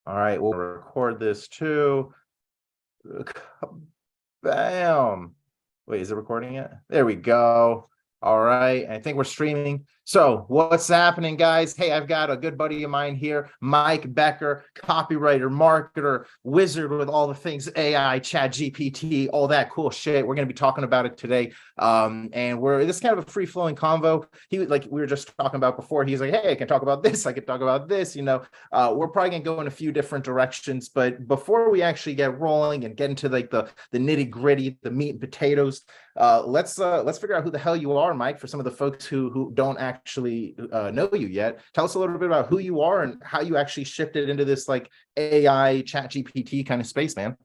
All right, we'll record this too. Bam. Wait, is it recording yet? There we go. All right, I think we're streaming. So what's happening, guys? Hey, I've got a good buddy of mine here, Mike Becker, copywriter, marketer, wizard with all the things AI, ChatGPT, all that cool shit. We're going to be talking about it today. And this is kind of a free-flowing convo. Like we were just talking about before, he's like, hey, I can talk about this, I can talk about this, we're probably gonna go in a few different directions. But before we actually get rolling and get into like the nitty-gritty, the meat and potatoes, let's figure out who the hell you are, Mike, for some of the folks who don't actually know you yet. Tell us a little bit about who you are and how you actually shifted into this like AI chat GPT kind of space, man.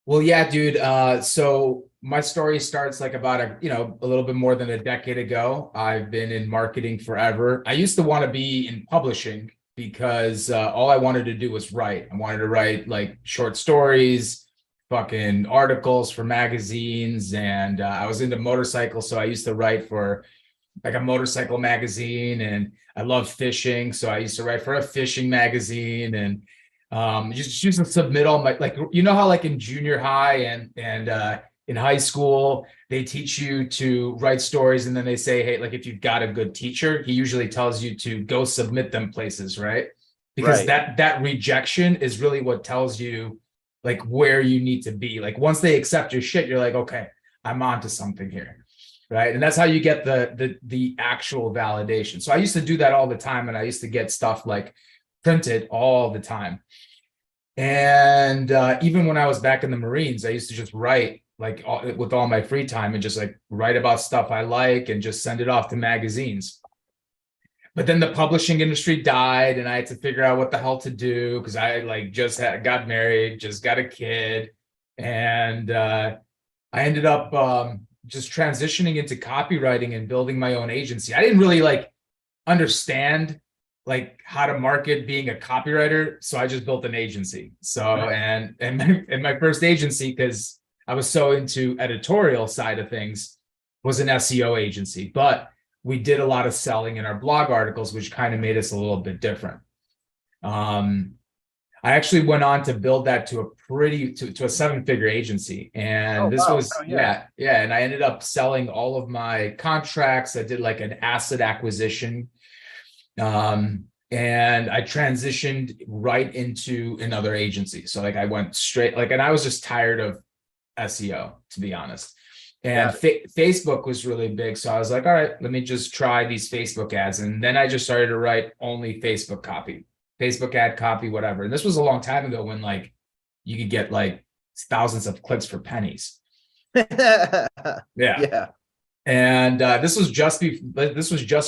Well, yeah, dude. So my story starts like about a little bit more than a decade ago. I've been in marketing forever. I used to want to be in publishing because all I wanted to do was write. I wanted to write like short stories, fucking articles for magazines, and I was into motorcycles, so I used to write for like a motorcycle magazine, and I love fishing, so I used to write for a fishing magazine, and just used to submit all my, like, how like in junior high and in high school they teach you to write stories, and then they say, hey, like if you've got a good teacher, he usually tells you to go submit them places, right? Because Right. that rejection is really what tells you like where you need to be. Like once they accept your shit, you're like, okay, I'm onto something here, right? And that's how you get the actual validation. So I used to do that all the time, and I used to get stuff like printed all the time. And even when I was back in the Marines, I used to just write like with all my free time, and just like write about stuff I like and just send it off to magazines. But then the publishing industry died, and I had to figure out what the hell to do, because I like just got married, just got a kid, and I ended up just transitioning into copywriting and building my own agency. I didn't really like understand like how to market being a copywriter, so I just built an agency. So and my first agency, because I was so into editorial side of things, was an SEO agency. But we did a lot of selling in our blog articles, which kind of made us a little bit different. I actually went on to build that to a seven-figure agency. And Oh, this wow. was, Oh, yeah. yeah. And I ended up selling all of my contracts. I did like an asset acquisition. And I transitioned right into another agency. So like I went straight, like, and I was just tired of SEO, to be honest. And Facebook was really big. So I was like, all right, let me just try these Facebook ads. And then I just started to write only Facebook copy, Facebook ad copy, whatever. And this was a long time ago when like you could get like thousands of clicks for pennies. Yeah. Yeah. And this was just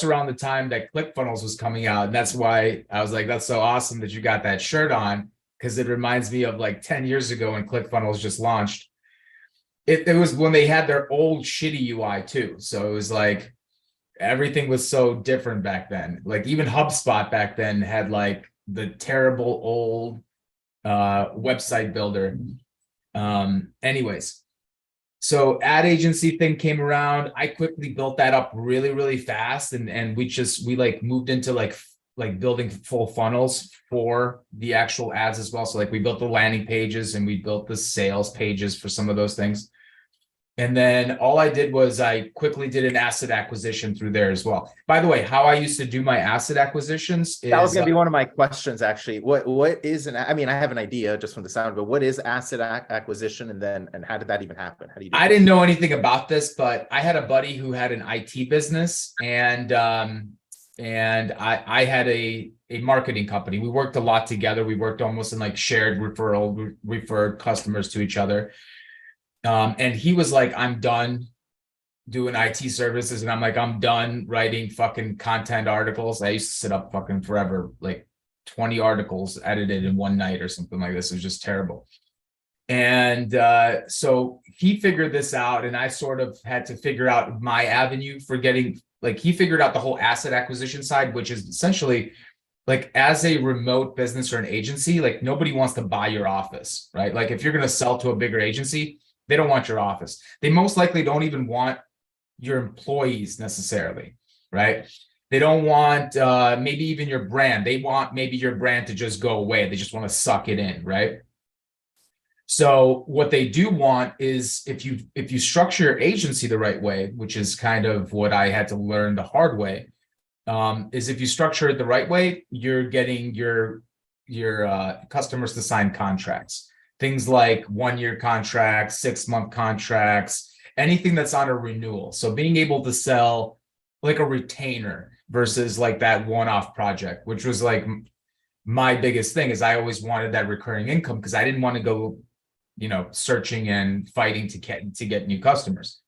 around the time that ClickFunnels was coming out. And that's why I was like, that's so awesome that you got that shirt on, because it reminds me of like 10 years ago when ClickFunnels just launched. It was when they had their old shitty UI too. So it was like everything was so different back then. Like even HubSpot back then had like the terrible old website builder. Anyways, so ad agency thing came around. I quickly built that up really, really fast. And we like moved into like building full funnels for the actual ads as well. So like we built the landing pages and we built the sales pages for some of those things. And then all I did was I quickly did an asset acquisition through there as well. By the way, how I used to do my asset acquisitions is That was going to be one of my questions, actually. What is I mean, I have an idea just from the sound, but what is asset acquisition, and how did that even happen? How do you do I that? didn't know anything about this, but I had a buddy who had an IT business, and I had a marketing company. We worked a lot together. We worked almost in like shared referred customers to each other. And he was like, I'm done doing IT services. And I'm like, I'm done writing fucking content articles. I used to sit up fucking forever, like 20 articles edited in one night or something like this. It was just terrible. And so he figured this out, and I sort of had to figure out my avenue for getting, like, he figured out the whole asset acquisition side, which is essentially like, as a remote business or an agency, like nobody wants to buy your office, right? Like if you're going to sell to a bigger agency, they don't want your office. They most likely don't even want your employees necessarily, right? They don't want maybe even your brand. They want maybe your brand to just go away. They just want to suck it in, right? So what they do want is if you structure your agency the right way, which is kind of what I had to learn the hard way, is if you structure it the right way, you're getting your customers to sign contracts. Things like 1-year contracts, 6-month contracts, anything that's on a renewal. So being able to sell like a retainer versus like that one-off project, which was like my biggest thing is I always wanted that recurring income because I didn't want to go, searching and fighting to get new customers.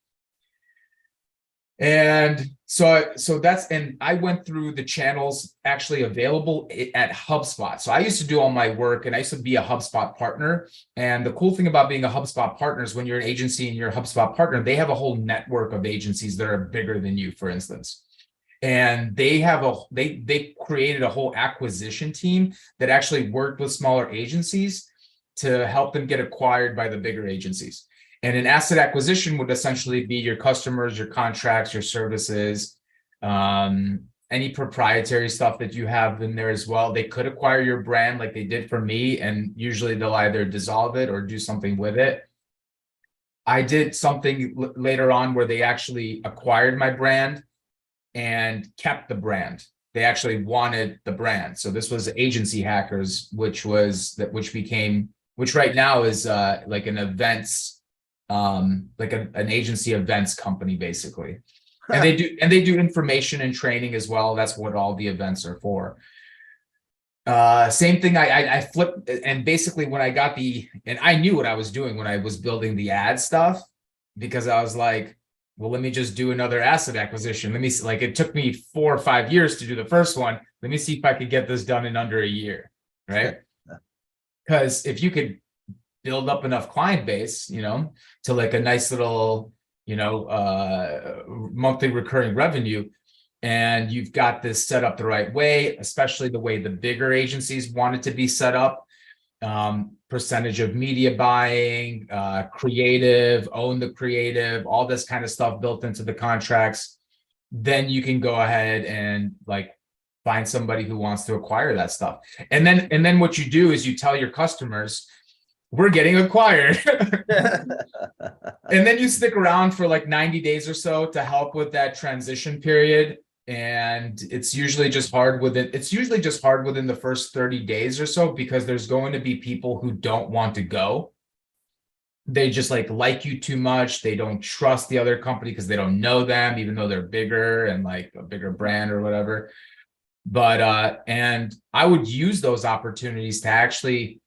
And so that's, and I went through the channels actually available at HubSpot. So I used to do all my work and I used to be a HubSpot partner. And the cool thing about being a HubSpot partner is when you're an agency and you're a HubSpot partner, they have a whole network of agencies that are bigger than you, for instance. And they have they created a whole acquisition team that actually worked with smaller agencies to help them get acquired by the bigger agencies. And an asset acquisition would essentially be your customers, your contracts, your services, any proprietary stuff that you have in there as well. They could acquire your brand like they did for me, and usually they'll either dissolve it or do something with it. I did something later on where they actually acquired my brand and kept the brand. They actually wanted the brand. So this was Agency Hackers, which right now is like an events, like an agency events company, basically. Huh. And they do information and training as well. That's what all the events are for. Same thing. I flipped, and basically when I got and I knew what I was doing when I was building the ad stuff, because I was like, well, let me just do another asset acquisition. Let me see, like, it took me 4 or 5 years to do the first one. Let me see if I could get this done in under a year, right? Because if you could build up enough client base, to like a nice little, monthly recurring revenue, and you've got this set up the right way, especially the way the bigger agencies want it to be set up, percentage of media buying, creative, own the creative, all this kind of stuff built into the contracts, then you can go ahead and like find somebody who wants to acquire that stuff. And then what you do is you tell your customers, we're getting acquired. And then you stick around for like 90 days or so to help with that transition period. And it's usually just hard within the first 30 days or so, because there's going to be people who don't want to go. They just like you too much. They don't trust the other company because they don't know them, even though they're bigger and like a bigger brand or whatever. But and I would use those opportunities to actually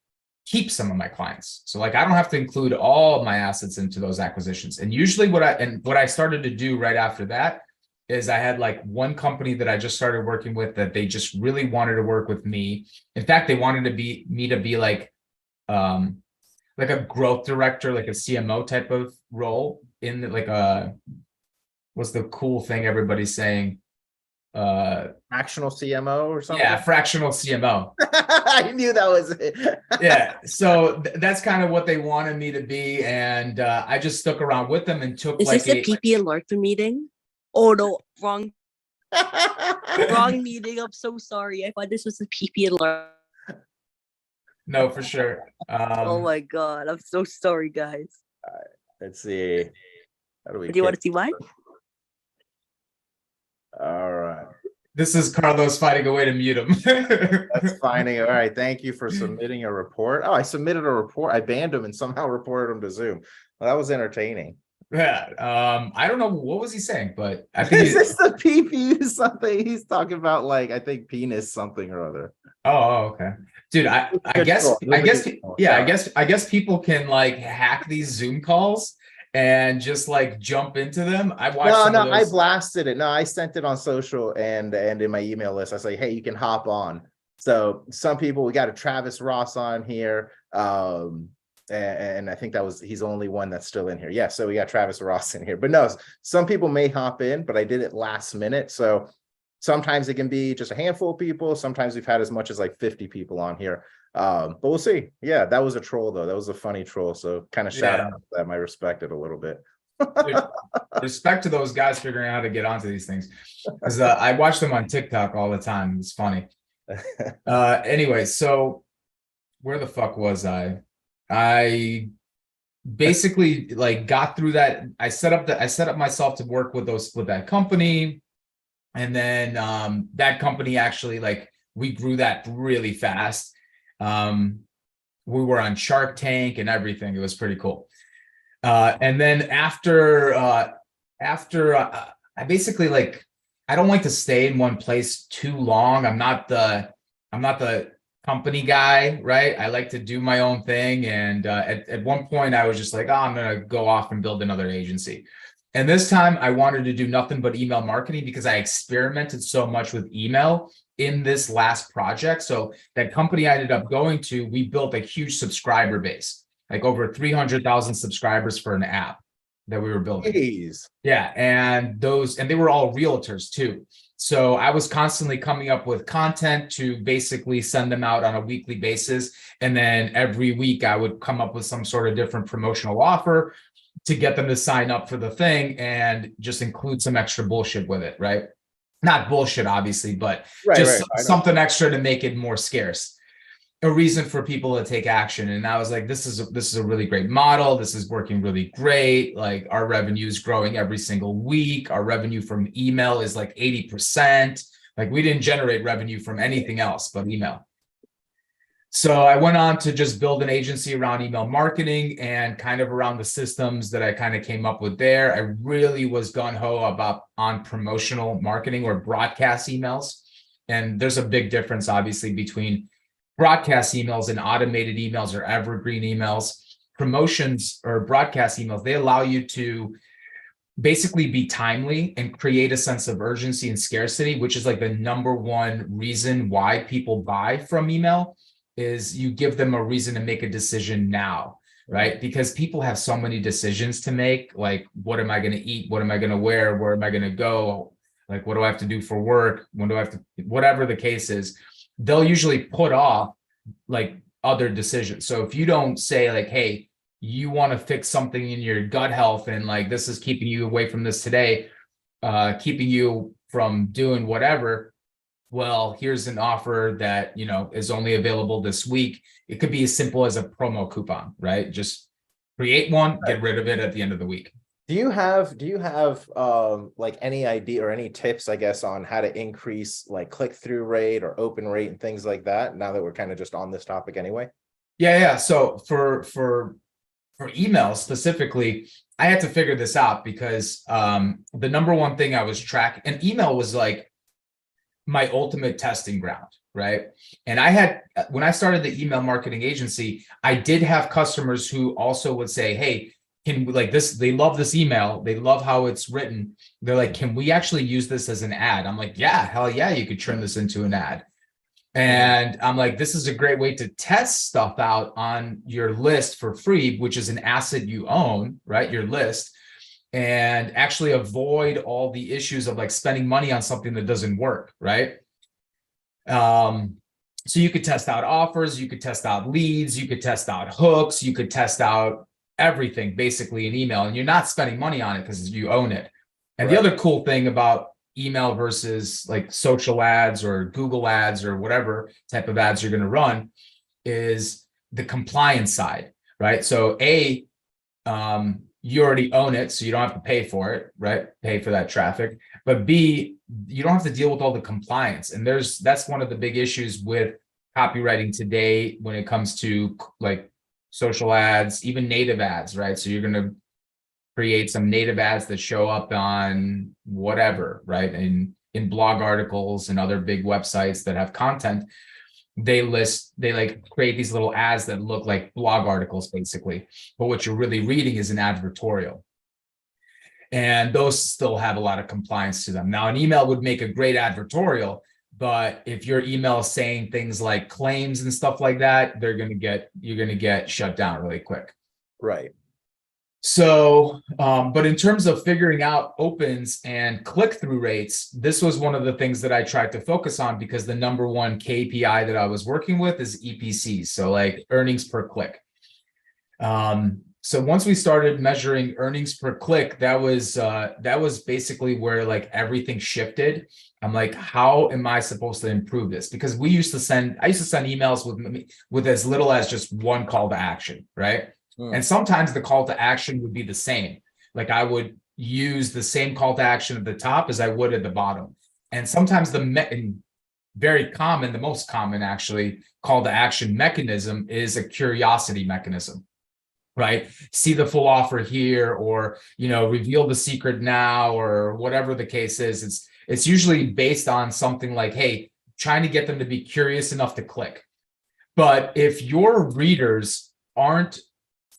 keep some of my clients. So like I don't have to include all of my assets into those acquisitions. And usually what I started to do right after that is I had like one company that I just started working with that they just really wanted to work with me. In fact, they wanted me to be like a growth director, like a CMO type of role in what's the cool thing everybody's saying? Fractional CMO or something? Yeah, fractional CMO. I knew that was it. Yeah, so that's kind of what they wanted me to be, and I just stuck around with them and took Is this a PP and Larkin meeting? Oh no, wrong meeting. I'm so sorry. I thought this was a PP and Larkin. No, for sure. Oh my god, I'm so sorry, guys. All right, let's see. How do you want to see mine? All right. This is Carlos finding a way to mute him. That's finding. All right. Thank you for submitting a report. Oh, I submitted a report. I banned him and somehow reported him to Zoom. Well, that was entertaining. Yeah. I don't know what was he saying, but I think is this the PP something? He's talking about like I think penis something or other. Oh, okay. Dude, I guess people can like hack these Zoom calls and just like jump into them. I watched. No, I blasted it. No, I sent it on social and in my email list. I say, hey, you can hop on. So some people, we got a Travis Ross on here. And I think he's the only one that's still in here. Yeah, so we got Travis Ross in here. But no, some people may hop in, but I did it last minute. So sometimes it can be just a handful of people. Sometimes we've had as much as like 50 people on here. But we'll see. Yeah, that was a troll though. That was a funny troll. So kind of shout out to them. I respect it a little bit. Respect to those guys figuring out how to get onto these things, because I watch them on TikTok all the time. It's funny. Anyway, so where the fuck was I? I basically like got through that. I set up myself to work with that company, and then that company actually, like, we grew that really fast. We were on Shark Tank and everything. It was pretty cool. And then after I basically, like, I don't like to stay in one place too long. I'm not the company guy, right? I like to do my own thing. And at one point I was just like, oh, I'm going to go off and build another agency. And this time I wanted to do nothing but email marketing, because I experimented so much with email in this last project. So that company I ended up going to, we built a huge subscriber base, like over 300,000 subscribers for an app that we were building. Jeez. Yeah. And they were all realtors too. So I was constantly coming up with content to basically send them out on a weekly basis. And then every week I would come up with some sort of different promotional offer to get them to sign up for the thing, and just include some extra bullshit with it, right? Not bullshit, obviously, but just something extra to make it more scarce. A reason for people to take action. And I was like, this is a really great model. This is working really great. Like, our revenue is growing every single week. Our revenue from email is like 80%. Like, we didn't generate revenue from anything else but email. So I went on to just build an agency around email marketing and kind of around the systems that I kind of came up with there. I really was gung-ho on promotional marketing or broadcast emails. And there's a big difference, obviously, between broadcast emails and automated emails or evergreen emails. Promotions or broadcast emails, they allow you to basically be timely and create a sense of urgency and scarcity, which is like the number one reason why people buy from email, is you give them a reason to make a decision now, right? Because people have so many decisions to make, like, what am I going to eat? What am I going to wear? Where am I going to go? Like, what do I have to do for work? When do I have to, whatever the case is, they'll usually put off like other decisions. So if you don't say like, hey, you want to fix something in your gut health, and like, this is keeping you away from this today, keeping you from doing whatever, well, here's an offer that, you know, is only available this week. It could be as simple as a promo coupon, right? Just create one, get rid of it at the end of the week. Do you have like any idea or any tips, I guess, on how to increase like click-through rate or open rate and things like that, now that we're kind of just on this topic anyway? Yeah. So for email specifically, I had to figure this out, because the number one thing I was tracking, and email was like my ultimate testing ground, right? And I had, when I started the email marketing agency, I did have customers who also would say, hey, can we, like this, they love this email, they love how it's written. They're like, can we actually use this as an ad? I'm like, yeah, hell yeah, you could turn this into an ad. And I'm like, this is a great way to test stuff out on your list for free, which is an asset you own, right? Your list. And actually avoid all the issues of like spending money on something that doesn't work, right? So you could test out offers, you could test out leads, you could test out hooks, you could test out everything basically in email, and you're not spending money on it because you own it. And the other cool thing about email versus like social ads or Google ads or whatever type of ads you're going to run is the compliance side, right? So you already own it, so you don't have to pay for it, right? Pay for that traffic. But B, you don't have to deal with all the compliance. And that's one of the big issues with copywriting today when it comes to like social ads, even native ads, right? So you're going to create some native ads that show up on whatever, right? In blog articles and other big websites that have content. They like create these little ads that look like blog articles basically, but what you're really reading is an advertorial. And those still have a lot of compliance to them. Now, an email would make a great advertorial, but if your email is saying things like claims and stuff like that, you're going to get shut down really quick. Right. So, but in terms of figuring out opens and click-through rates, this was one of the things that I tried to focus on, because the number one KPI that I was working with is EPCs. So like earnings per click. So once we started measuring earnings per click, that was basically where like everything shifted. I'm like, how am I supposed to improve this? Because I used to send emails with as little as just one call to action, right? And sometimes the call to action would be the same. Like I would use the same call to action at the top as I would at the bottom. And sometimes the most common actually call to action mechanism is a curiosity mechanism. Right? See the full offer here, or, reveal the secret now, or whatever the case is. It's usually based on something like, hey, trying to get them to be curious enough to click. But if your readers aren't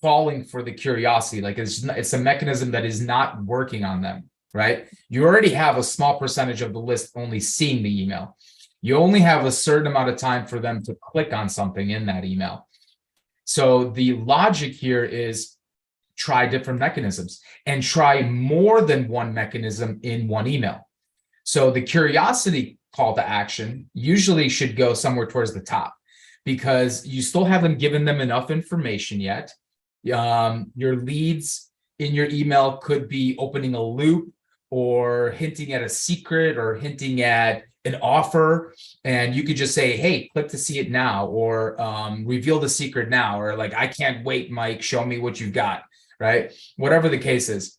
falling for the curiosity, like it's a mechanism that is not working on them, right? You already have a small percentage of the list only seeing the email. You only have a certain amount of time for them to click on something in that email. So the logic here is try different mechanisms and try more than one mechanism in one email. So the curiosity call to action usually should go somewhere towards the top because you still haven't given them enough information yet. Your leads in your email could be opening a loop or hinting at a secret or hinting at an offer, and you could just say, hey, click to see it now, or reveal the secret now, or like, I can't wait, Mike, show me what you've got, right? Whatever the case is.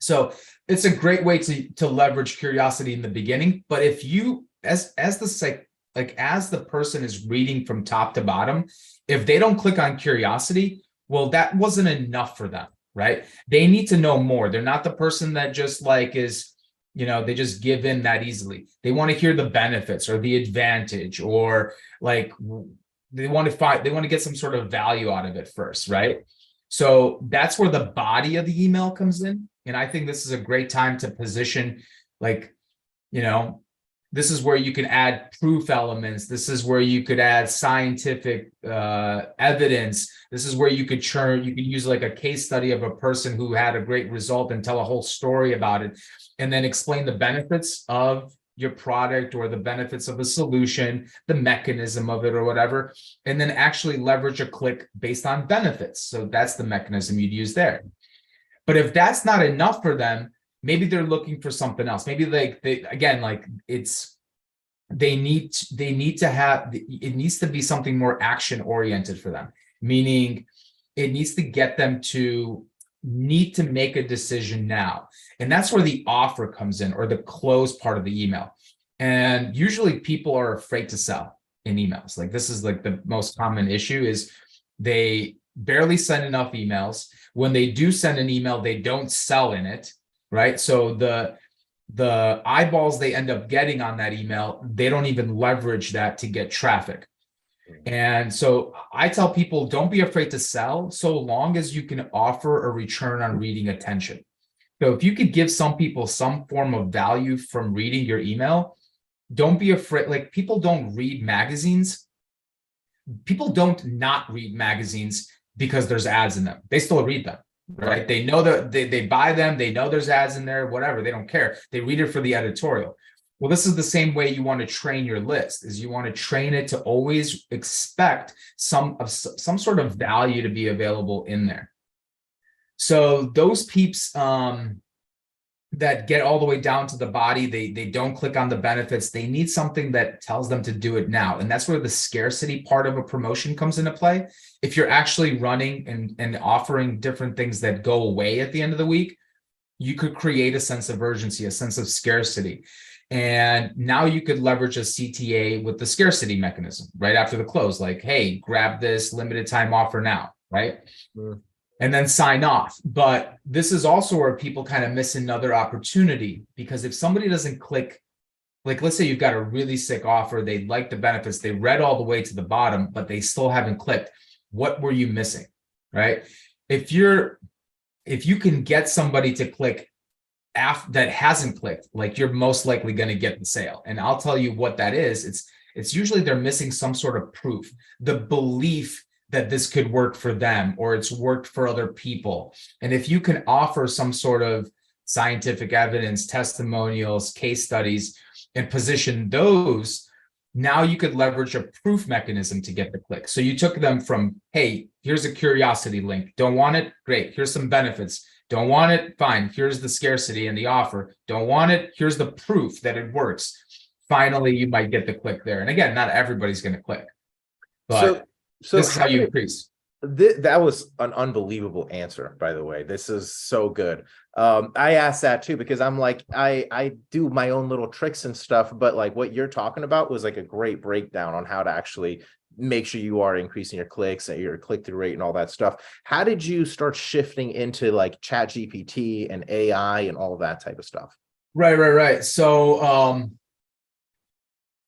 So it's a great way to leverage curiosity in the beginning. But if you, as the person is reading from top to bottom, if they don't click on curiosity, well, that wasn't enough for them, right? They need to know more. They're not the person that just like is, they just give in that easily. They want to hear the benefits or the advantage, or like they want to get some sort of value out of it first, right? So that's where the body of the email comes in. And I think this is a great time to position, like, this is where you can add proof elements. This is where you could add scientific evidence. This is where you could use like a case study of a person who had a great result and tell a whole story about it, and then explain the benefits of your product or the benefits of a solution, the mechanism of it or whatever, and then actually leverage a click based on benefits. So that's the mechanism you'd use there. But if that's not enough for them, maybe they're looking for something else. Maybe it needs to be something more action oriented for them, meaning it needs to get them to need to make a decision now. And that's where the offer comes in, or the close part of the email. And usually people are afraid to sell in emails. Like this is like the most common issue is they barely send enough emails. When they do send an email, they don't sell in it, right? So the eyeballs they end up getting on that email, they don't even leverage that to get traffic. And so I tell people, don't be afraid to sell so long as you can offer a return on reading attention. So if you could give some people some form of value from reading your email, don't be afraid. Like people don't read magazines. People don't not read magazines because there's ads in them. They still read them, right? They know that they buy them. They know there's ads in there, whatever. They don't care. They read it for the editorial. Well, this is the same way you want to train your list, is you want to train it to always expect some sort of value to be available in there. So those peeps that get all the way down to the body, they don't click on the benefits. They need something that tells them to do it now. And that's where the scarcity part of a promotion comes into play. If you're actually running and offering different things that go away at the end of the week, you could create a sense of urgency, a sense of scarcity. And now you could leverage a CTA with the scarcity mechanism right after the close, like, hey, grab this limited time offer now, right? And then sign off. But this is also where people kind of miss another opportunity, because if somebody doesn't click, like let's say you've got a really sick offer, they like the benefits, they read all the way to the bottom, but they still haven't clicked. What were you missing, right? If you can get somebody to click that hasn't clicked, like you're most likely going to get the sale. And I'll tell you what that is. It's usually they're missing some sort of proof, the belief that this could work for them or it's worked for other people. And if you can offer some sort of scientific evidence, testimonials, case studies, and position those Now you could leverage a proof mechanism to get the click. So you took them from, hey, here's a curiosity link. Don't want it? Great. Here's some benefits. Don't want it? Fine. Here's the scarcity and the offer. Don't want it? Here's the proof that it works. Finally, you might get the click there. And again, not everybody's going to click, but so this is how you increase. That was an unbelievable answer, by the way. This is so good. I asked that too because I'm like, I do my own little tricks and stuff, but like what you're talking about was like a great breakdown on how to actually make sure you are increasing your clicks and your click-through rate and all that stuff. How did you start shifting into like ChatGPT and AI and all of that type of stuff? Right. So,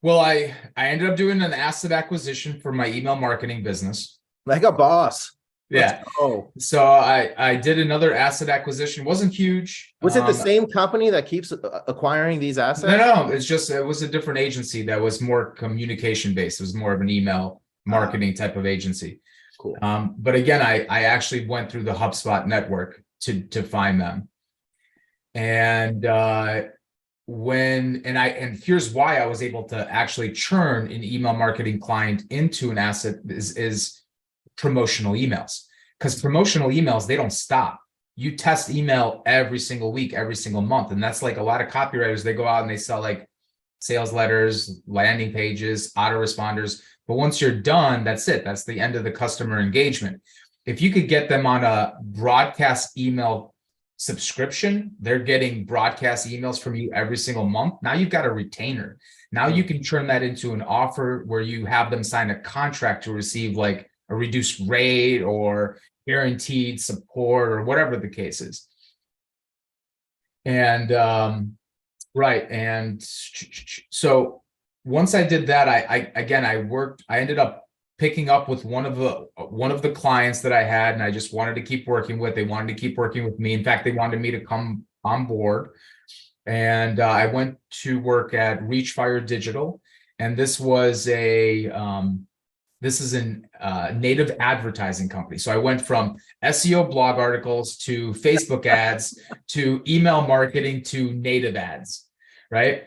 well, I ended up doing an asset acquisition for my email marketing business. Like a boss. Yeah. So I did another asset acquisition. It wasn't huge. Was it the same company that keeps acquiring these assets? No. It was a different agency that was more communication based. It was more of an email marketing type of agency. Cool. But again, I actually went through the HubSpot network to find them. And here's why I was able to actually churn an email marketing client into an asset is promotional emails, because promotional emails, they don't stop. You test email every single week, every single month. And that's like a lot of copywriters, they go out and they sell like sales letters, landing pages, autoresponders. But once you're done, that's it. That's the end of the customer engagement. If you could get them on a broadcast email subscription, they're getting broadcast emails from you every single month. Now you've got a retainer. Now you can turn that into an offer where you have them sign a contract to receive like a reduced rate or guaranteed support or whatever the case is. And and so once I did that, I ended up picking up with one of the clients that I had, and I just wanted to keep working with. They wanted to keep working with me. In fact, they wanted me to come on board. And I went to work at Reachfire Digital, and this was this is a native advertising company. So I went from SEO blog articles to Facebook ads to email marketing to native ads, right?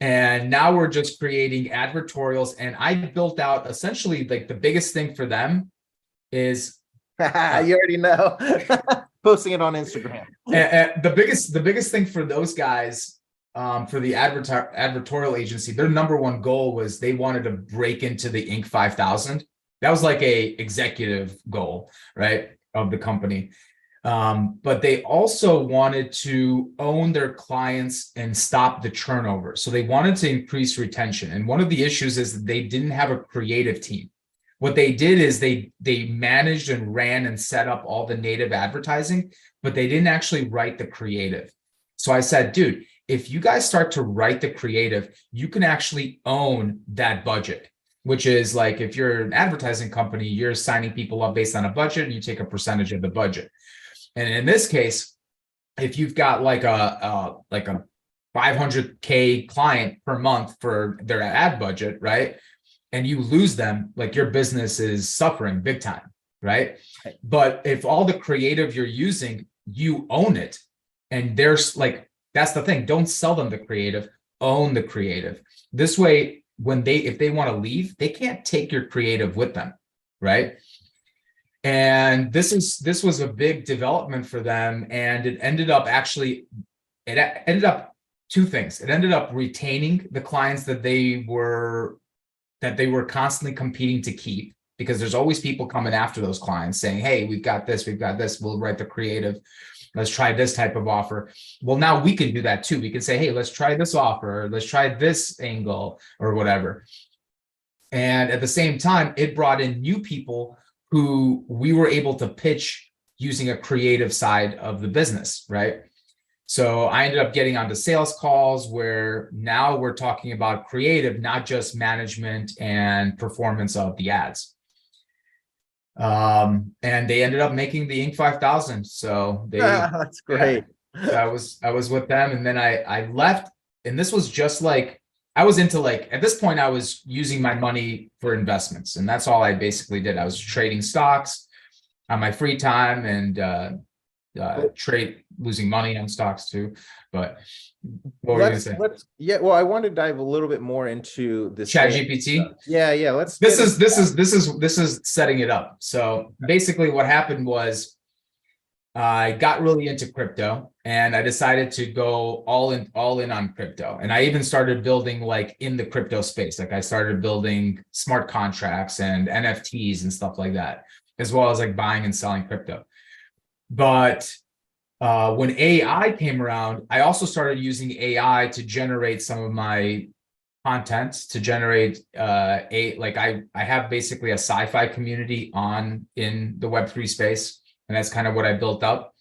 And now we're just creating advertorials. And I built out essentially like the biggest thing for them is you already know. Posting it on Instagram. The biggest thing for those guys, for the advertorial agency, their number one goal was they wanted to break into the Inc. 5000. That was like a executive goal, right, of the company. But they also wanted to own their clients and stop the turnover. So they wanted to increase retention. And one of the issues is that they didn't have a creative team. What they did is they managed and ran and set up all the native advertising, but they didn't actually write the creative. So I said, dude, if you guys start to write the creative, you can actually own that budget, which is like, if you're an advertising company, you're signing people up based on a budget and you take a percentage of the budget. And in this case, if you've got like a 500K client per month for their ad budget, right? And you lose them, like your business is suffering big time, right? But if all the creative you're using, you own it. And there's like, that's the thing. Don't sell them the creative, own the creative. This way, if they want to leave, they can't take your creative with them, right? And this was a big development for them. And it ended up two things. It ended up retaining the clients that they were constantly competing to keep, because there's always people coming after those clients saying, hey, we've got this, we'll write the creative. Let's try this type of offer. Well, now we can do that too. We can say, hey, let's try this offer, or let's try this angle or whatever. And at the same time, it brought in new people who we were able to pitch using a creative side of the business, right? So I ended up getting onto sales calls where now we're talking about creative, not just management and performance of the ads. And they ended up making the Inc. 5000. So that's great. Yeah, so I was with them, and then I left, and this was just like, I was into like, at this point I was using my money for investments, and that's all I basically did. I was trading stocks on my free time, and trade losing money on stocks too. But what were you gonna say? Well, I want to dive a little bit more into this ChatGPT. Yeah, let's. This is setting it up. So basically, what happened was I got really into crypto, and I decided to go all in on crypto. And I even started building like in the crypto space. Like I started building smart contracts and NFTs and stuff like that, as well as like buying and selling crypto. But when AI came around, I also started using AI to generate some of my content, to generate I have basically a sci-fi community in the Web3 space, and that's kind of what I built up.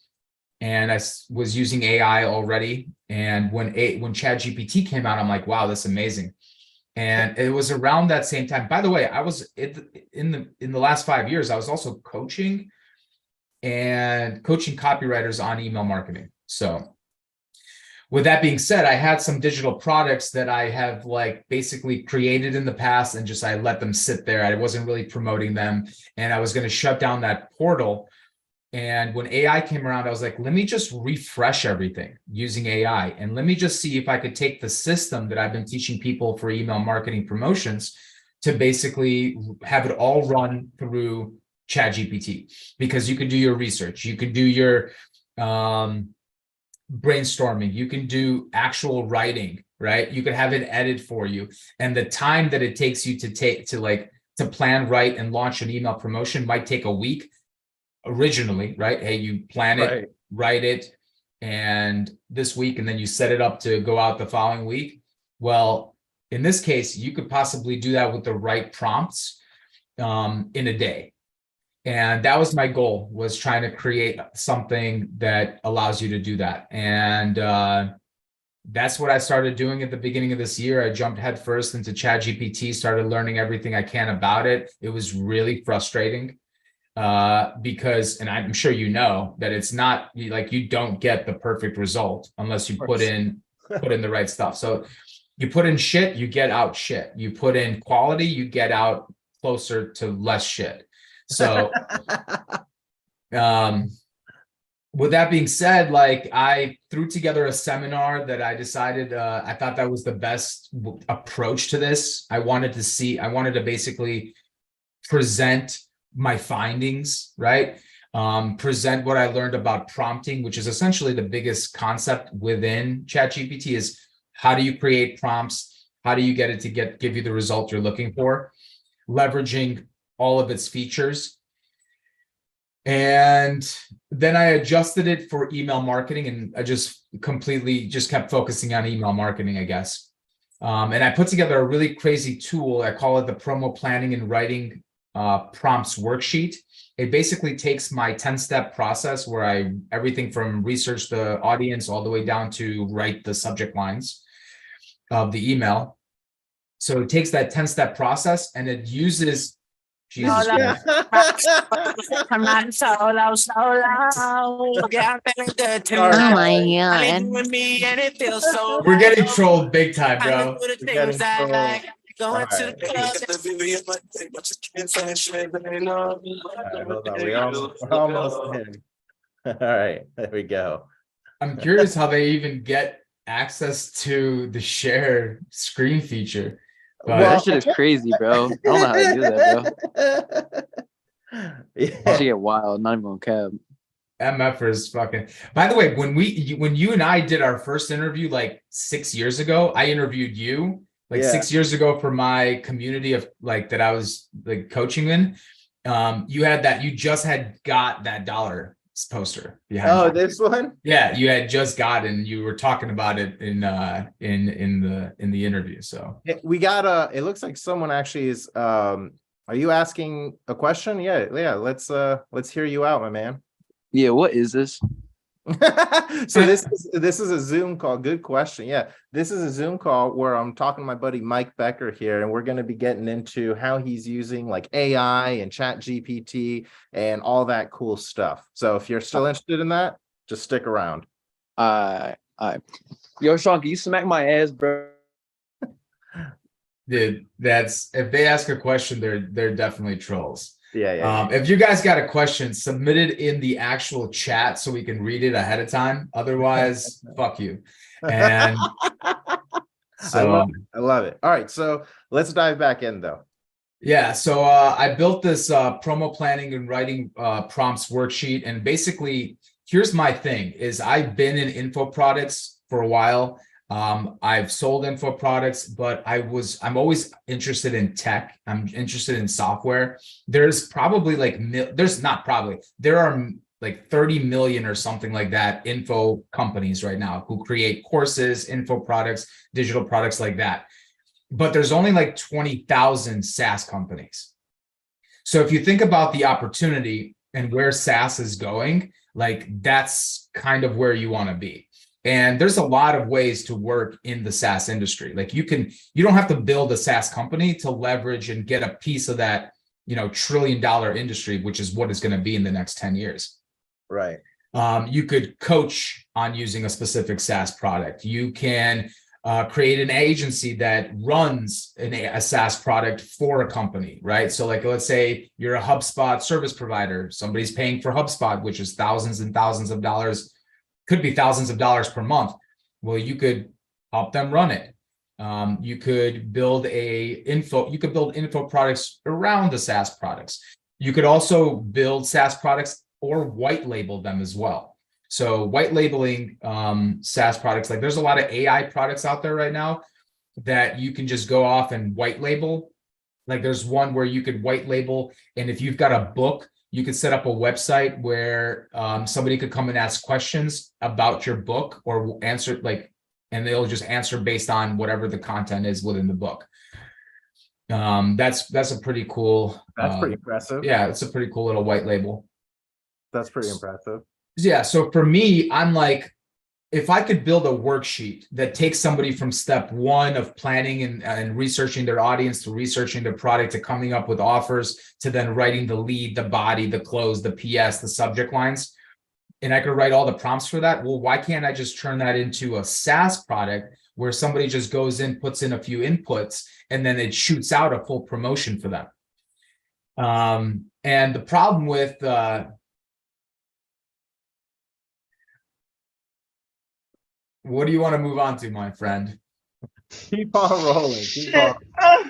And I was using AI already, and when ChatGPT came out, I'm like, wow, that's amazing. And it was around that same time. By the way, I was in the last 5 years, I was also coaching copywriters on email marketing. So with that being said, I had some digital products that I have like basically created in the past, and just I let them sit there. I wasn't really promoting them, and I was going to shut down that portal. And when AI came around, I was like, let me just refresh everything using AI, and let me just see if I could take the system that I've been teaching people for email marketing promotions to basically have it all run through ChatGPT, because you can do your research, you can do your brainstorming, you can do actual writing, right? You could have it edit for you, and the time that it takes you to plan, write, and launch an email promotion might take a week originally, right? Hey, you plan it, write it, and this week, and then you set it up to go out the following week. Well, in this case, you could possibly do that with the right prompts in a day. And that was my goal, was trying to create something that allows you to do that. And that's what I started doing at the beginning of this year. I jumped headfirst into ChatGPT, started learning everything I can about it. It was really frustrating because, and I'm sure you know, that it's not like you don't get the perfect result unless you put in the right stuff. So you put in shit, you get out shit. You put in quality, you get out closer to less shit. So with that being said, like I threw together a seminar that I decided I thought that was the best approach to this. I wanted to basically present my findings, right? Present what I learned about prompting, which is essentially the biggest concept within ChatGPT, is how do you create prompts? How do you get it to give you the result you're looking for, leveraging all of its features. And then I adjusted it for email marketing, and I just kept focusing on email marketing, I guess. And I put together a really crazy tool. I call it the promo planning and writing prompts worksheet. It basically takes my 10-step process where everything from research the audience all the way down to write the subject lines of the email. So it takes that 10-step process, and it uses Jesus Christ. I'm not so low. Yeah, I'm feeling good tonight. Oh my And god. with me, and it feels so We're getting right. trolled big time, I bro. do the We're getting things I trolled. like. Going to the club. We're almost in. All right, there we go. I'm curious how they even get access to the share screen feature. But That shit is crazy, bro. I don't know how to do that, bro. Yeah. That shit get wild. Not even on cab. MF is fucking. By the way, when you and I did our first interview like 6 years ago, I interviewed you like 6 years ago for my community of like that I was like coaching in. You just had got that dollar poster behind you. This one? Yeah, you had just gotten. You were talking about it in the interview. So We got it looks like someone actually is are you asking a question? Yeah, let's hear you out, my man. Yeah, what is this? So this is a Zoom call. Good question. Yeah, this is a Zoom call where I'm talking to my buddy Mike Becker here, and we're going to be getting into how he's using like AI and ChatGPT and all that cool stuff. So if you're still interested in that, just stick around. Yo, Sean, can you smack my ass, bro? dude, that's if they ask a question, they're definitely trolls. Yeah. If you guys got a question, submit it in the actual chat so we can read it ahead of time. Otherwise, fuck you. And so I love it. All right, so let's dive back in though. yeah, so I built this promo planning and writing prompts worksheet, and basically, here's my thing: is I've been in info products for a while. I've sold info products, but I'm always interested in tech. I'm interested in software. There's probably like there are like 30 million or something like that info companies right now who create courses, info products, digital products like that. But there's only like 20,000 SaaS companies. So if you think about the opportunity and where SaaS is going, like that's kind of where you want to be. And there's a lot of ways to work in the SaaS industry. Like you don't have to build a SaaS company to leverage and get a piece of that, $1 trillion industry, which is what it's going to be in the next 10 years. Right. You could coach on using a specific SaaS product. You can create an agency that runs a SaaS product for a company, right? So like, let's say you're a HubSpot service provider. Somebody's paying for HubSpot, which is thousands and thousands of dollars, could be thousands of dollars per month. Well, you could help them run it. You could build info products around the SaaS products. You could also build SaaS products or white label them as well. So white labeling SaaS products, like there's a lot of AI products out there right now that you can just go off and white label. Like there's one where you could white label, and if you've got a book, you could set up a website where somebody could come and ask questions about your book or answer and they'll just answer based on whatever the content is within the book. That's a pretty cool. That's pretty impressive. Yeah, it's a pretty cool little white label. That's pretty impressive. Yeah. So for me, I'm like, if I could build a worksheet that takes somebody from step one of planning and researching their audience to researching their product to coming up with offers to then writing the lead, the body, the close, the PS, the subject lines, and I could write all the prompts for that. Well, why can't I just turn that into a SaaS product where somebody just goes in, puts in a few inputs, and then it shoots out a full promotion for them? And the problem with what do you want to move on to, my friend? Keep on rolling. Keep on. I'm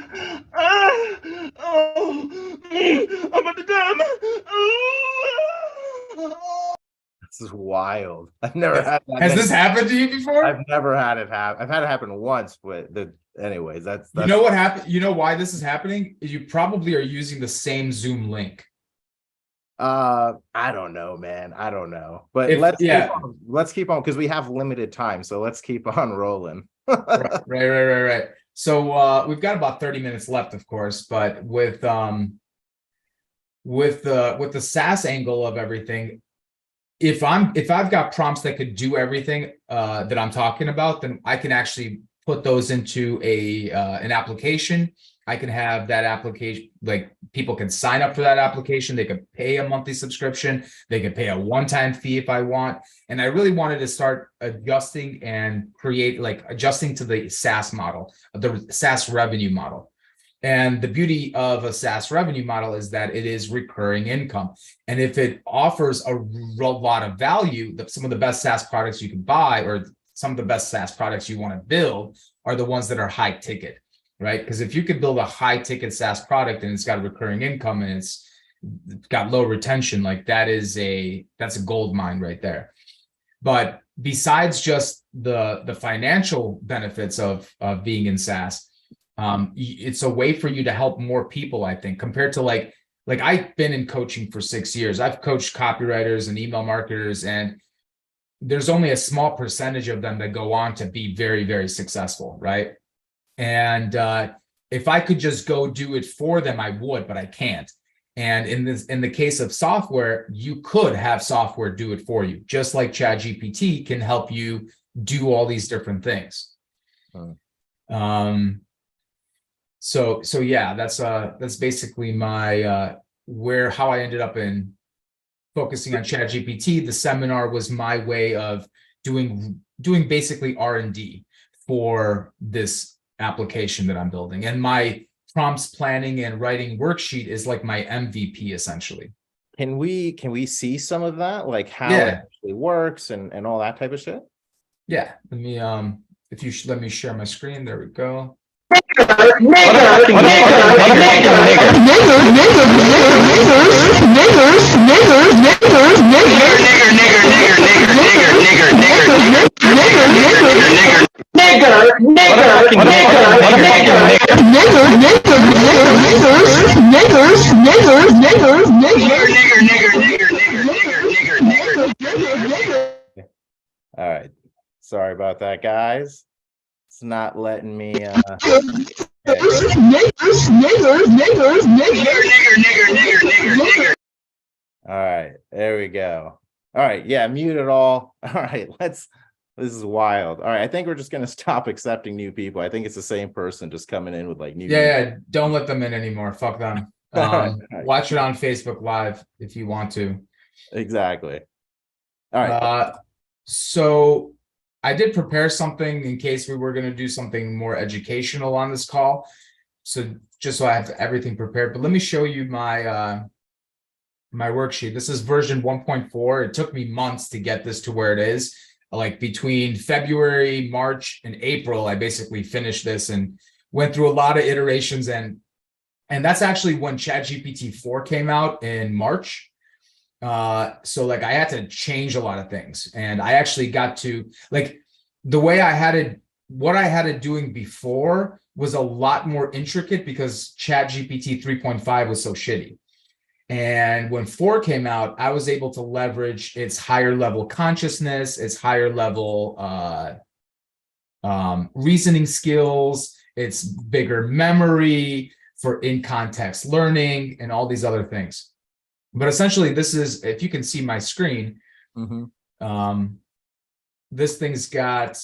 at the dam. This is wild. I've never had that. Has this happened to you before? I've never had it happen. I've had it happen once, but anyways, that's you know what happened. You know why this is happening? You probably are using the same Zoom link. I don't know, man. I don't know. But let's keep on because we have limited time. So let's keep on rolling. Right. So we've got about 30 minutes left, of course, but with the SaaS angle of everything, if I've got prompts that could do everything that I'm talking about, then I can actually put those into an application. I can have that application, like people can sign up for that application. They could pay a monthly subscription. They could pay a one-time fee if I want. And I really wanted to start adjusting to the SaaS model, the SaaS revenue model. And the beauty of a SaaS revenue model is that it is recurring income. And if it offers a lot of value, some of the best SaaS products you can buy or some of the best SaaS products you want to build are the ones that are high ticket. Right? Because if you could build a high ticket SaaS product and it's got recurring income and it's got low retention, like that's a gold mine right there. But besides just the financial benefits of being in SaaS, it's a way for you to help more people, I think, compared to like I've been in coaching for 6 years. I've coached copywriters and email marketers, and there's only a small percentage of them that go on to be very, very successful, right? And if I could just go do it for them, I would, but I can't. And in the case of software, you could have software do it for you, just like ChatGPT can help you do all these different things. So yeah, that's basically my how I ended up in focusing on ChatGPT. The seminar was my way of doing basically R&D for this application that I'm building. And my prompts planning and writing worksheet is like my MVP essentially. Can we see some of that, like how it actually works and all that type of shit? Yeah, let me if you let me share my screen. There we go. All right, sorry about that, guys. It's not letting me all right, there we go. All right, yeah, mute it all. All right, this is wild. All right, I think we're just gonna stop accepting new people. I think it's the same person just coming in with like new. Yeah, don't let them in anymore. Fuck them. Right. Watch it on Facebook Live if you want to. Exactly. All right. So I did prepare something in case we were going to do something more educational on this call. So just so I have everything prepared, but let me show you my my worksheet. This is version 1.4. It took me months to get this to where it is. Like between February, March, and April, I basically finished this and went through a lot of iterations. And that's actually when ChatGPT 4 came out in March. So like I had to change a lot of things, and I actually got to like the way I had it, what I had it doing before was a lot more intricate because ChatGPT 3.5 was so shitty. And when 4 came out, I was able to leverage its higher level consciousness, its higher level reasoning skills, its bigger memory for in-context learning, and all these other things. But essentially, this is, if you can see my screen, this thing's got,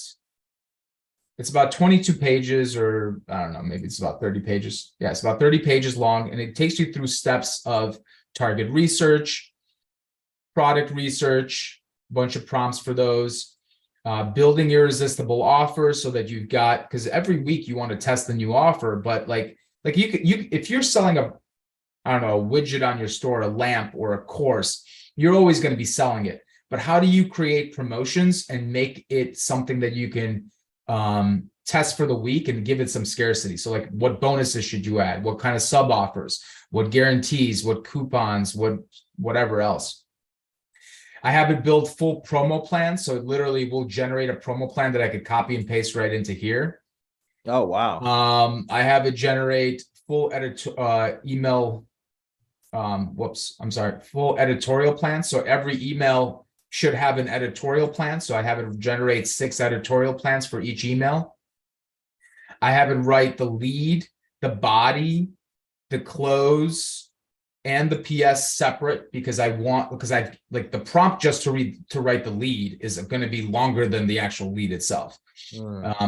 it's about 22 pages, or I don't know, maybe it's about 30 pages. Yeah, it's about 30 pages long, and it takes you through steps of target research, product research, a bunch of prompts for those, building irresistible offers so that you've got, because every week you want to test the new offer, but like you if you're selling a, I don't know, a widget on your store, a lamp or a course, you're always going to be selling it. But how do you create promotions and make it something that you can test for the week and give it some scarcity? So like, what bonuses should you add? What kind of sub offers? What guarantees? What coupons? Whatever else. I have it build full promo plans. So it literally will generate a promo plan that I could copy and paste right into here. Oh, wow. I have it generate full email. Full editorial plan. So every email should have an editorial plan. So I have it generate 6 editorial plans for each email. I have it write the lead, the body, the close, and the PS separate because I like the prompt just to write the lead is going to be longer than the actual lead itself.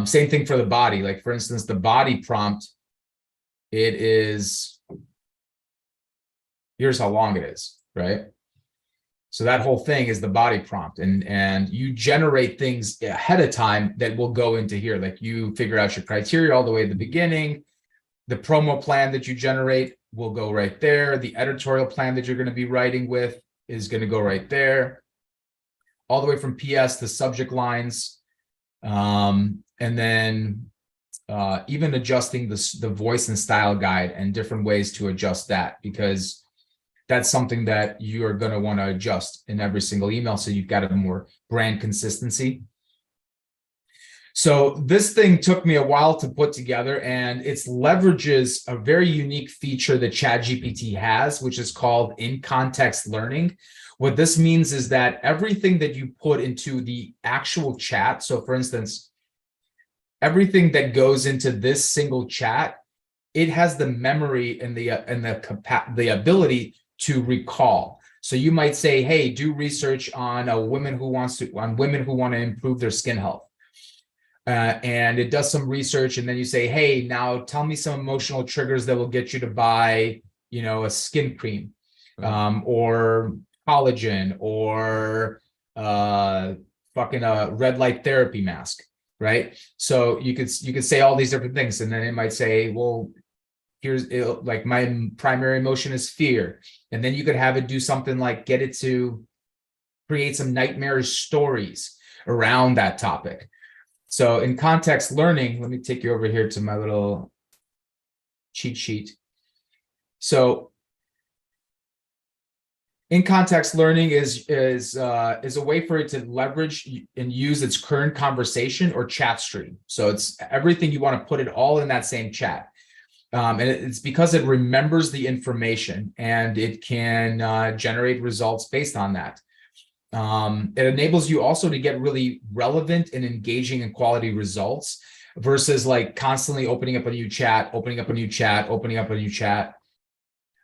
Same thing for the body. Like for instance, the body prompt, it is, here's how long it is, right? So that whole thing is the body prompt, and you generate things ahead of time that will go into here. Like you figure out your criteria all the way at the beginning. The promo plan that you generate will go right there. The editorial plan that you're going to be writing with is going to go right there. All the way from PS to subject lines. And then even adjusting the voice and style guide and different ways to adjust that, because that's something that you are going to want to adjust in every single email. So you've got a more brand consistency. So this thing took me a while to put together, and it leverages a very unique feature that ChatGPT has, which is called in-context learning. What this means is that everything that you put into the actual chat, so for instance, everything that goes into this single chat, it has the memory and the ability to recall. So you might say, hey, do research on women who want to improve their skin health. And it does some research, and then you say, hey, now tell me some emotional triggers that will get you to buy, you know, a skin cream, or collagen, or fucking a red light therapy mask, right? So you could say all these different things, and then it might say, well, like my primary emotion is fear. And then you could have it do something like get it to create some nightmarish stories around that topic. So in context learning, let me take you over here to my little cheat sheet. So in context learning is a way for it to leverage and use its current conversation or chat stream. So it's everything you want to put it all in that same chat. And it's because it remembers the information and it can generate results based on that. It enables you also to get really relevant and engaging and quality results versus like constantly opening up a new chat, opening up a new chat, opening up a new chat.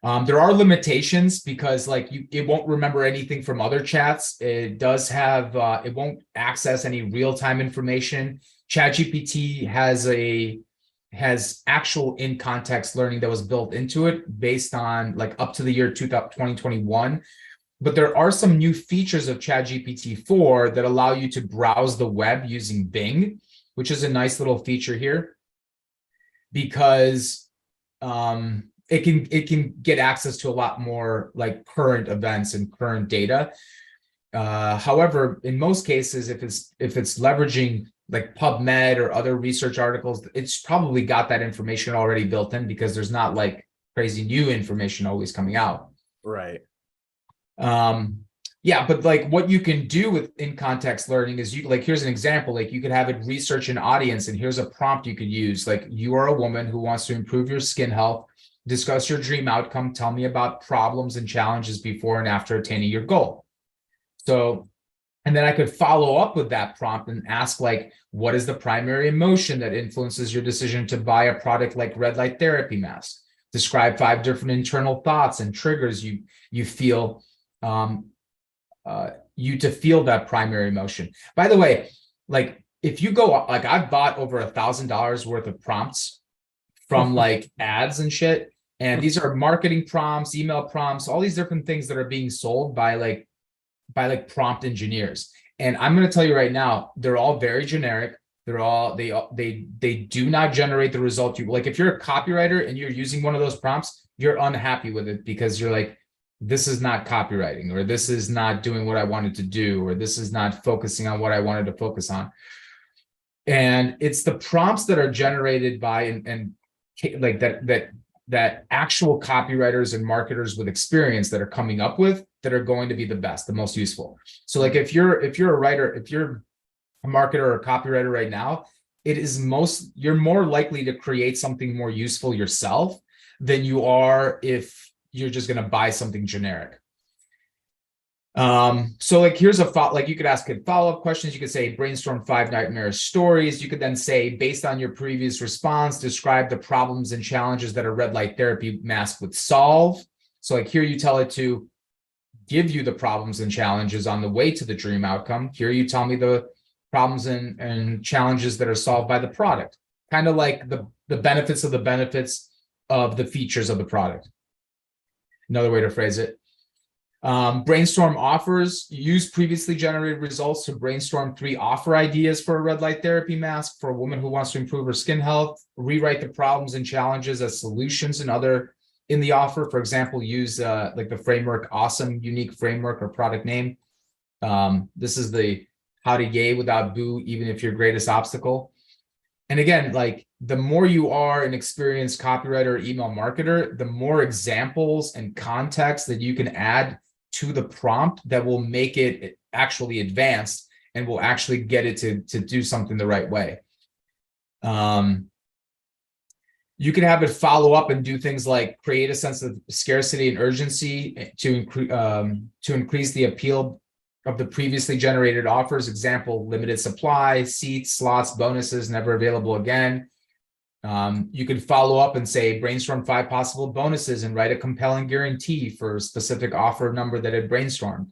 There are limitations because like it won't remember anything from other chats. It does have, it won't access any real-time information. ChatGPT has actual in-context learning that was built into it based on like up to the year 2021. But there are some new features of ChatGPT 4 that allow you to browse the web using Bing, which is a nice little feature here because it can get access to a lot more like current events and current data. However, in most cases, if it's leveraging like PubMed or other research articles, it's probably got that information already built in because there's not like crazy new information always coming out. Right. Yeah, but like what you can do with in-context learning is you like, here's an example, like you could have it research an audience and here's a prompt you could use. Like you are a woman who wants to improve your skin health, discuss your dream outcome, tell me about problems and challenges before and after attaining your goal. So, and then I could follow up with that prompt and ask like, what is the primary emotion that influences your decision to buy a product like red light therapy mask? Describe 5 different internal thoughts and triggers you feel you to feel that primary emotion. By the way, like if you go, like I've bought over $1,000 worth of prompts from like ads and shit. And these are marketing prompts, email prompts, all these different things that are being sold by like prompt engineers. And I'm going to tell you right now, they're all very generic. They do not generate the result you like. If you're a copywriter and you're using one of those prompts, you're unhappy with it because you're like, this is not copywriting, or this is not doing what I wanted to do, or this is not focusing on what I wanted to focus on. And it's the prompts that are generated by and like that actual copywriters and marketers with experience that are coming up with that are going to be the best, the most useful. So like if you're a writer, if you're a marketer or a copywriter right now, you're more likely to create something more useful yourself than you are if you're just going to buy something generic. So like here's like you could ask it follow-up questions. You could say brainstorm 5 nightmarish stories. You could then say, based on your previous response, describe the problems and challenges that a red light therapy mask would solve. So like here you tell it to give you the problems and challenges on the way to the dream outcome. Here you tell me the problems and challenges that are solved by the product. Kind of like the benefits of the features of the product. Another way to phrase it. Brainstorm offers. Use previously generated results to brainstorm 3 offer ideas for a red light therapy mask for a woman who wants to improve her skin health. Rewrite the problems and challenges as solutions in the offer. For example, use like the framework awesome, unique framework or product name. This is the how to yay without boo, even if your greatest obstacle. And again, like the more you are an experienced copywriter or email marketer, the more examples and context that you can add to the prompt that will make it actually advanced and will actually get it to do something the right way. You can have it follow up and do things like create a sense of scarcity and urgency to increase the appeal of the previously generated offers. Example, limited supply, seats, slots, bonuses, never available again. You could follow up and say, brainstorm 5 possible bonuses and write a compelling guarantee for a specific offer number that it brainstormed.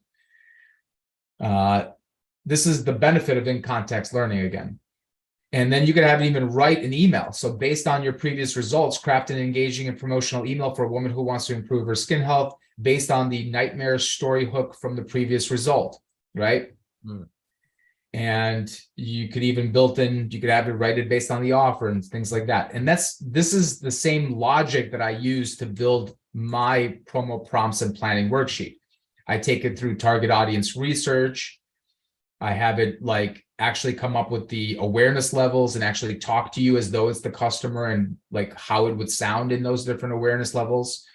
This is the benefit of in-context learning again. And then you could have it even write an email. So based on your previous results, craft an engaging and promotional email for a woman who wants to improve her skin health based on the nightmarish story hook from the previous result, right? And you could even you could have it write it based on the offer and things like that. And this is the same logic that I use to build my promo prompts and planning worksheet. I take it through target audience research. I have it like actually come up with the awareness levels and actually talk to you as though it's the customer and like how it would sound in those different awareness levels.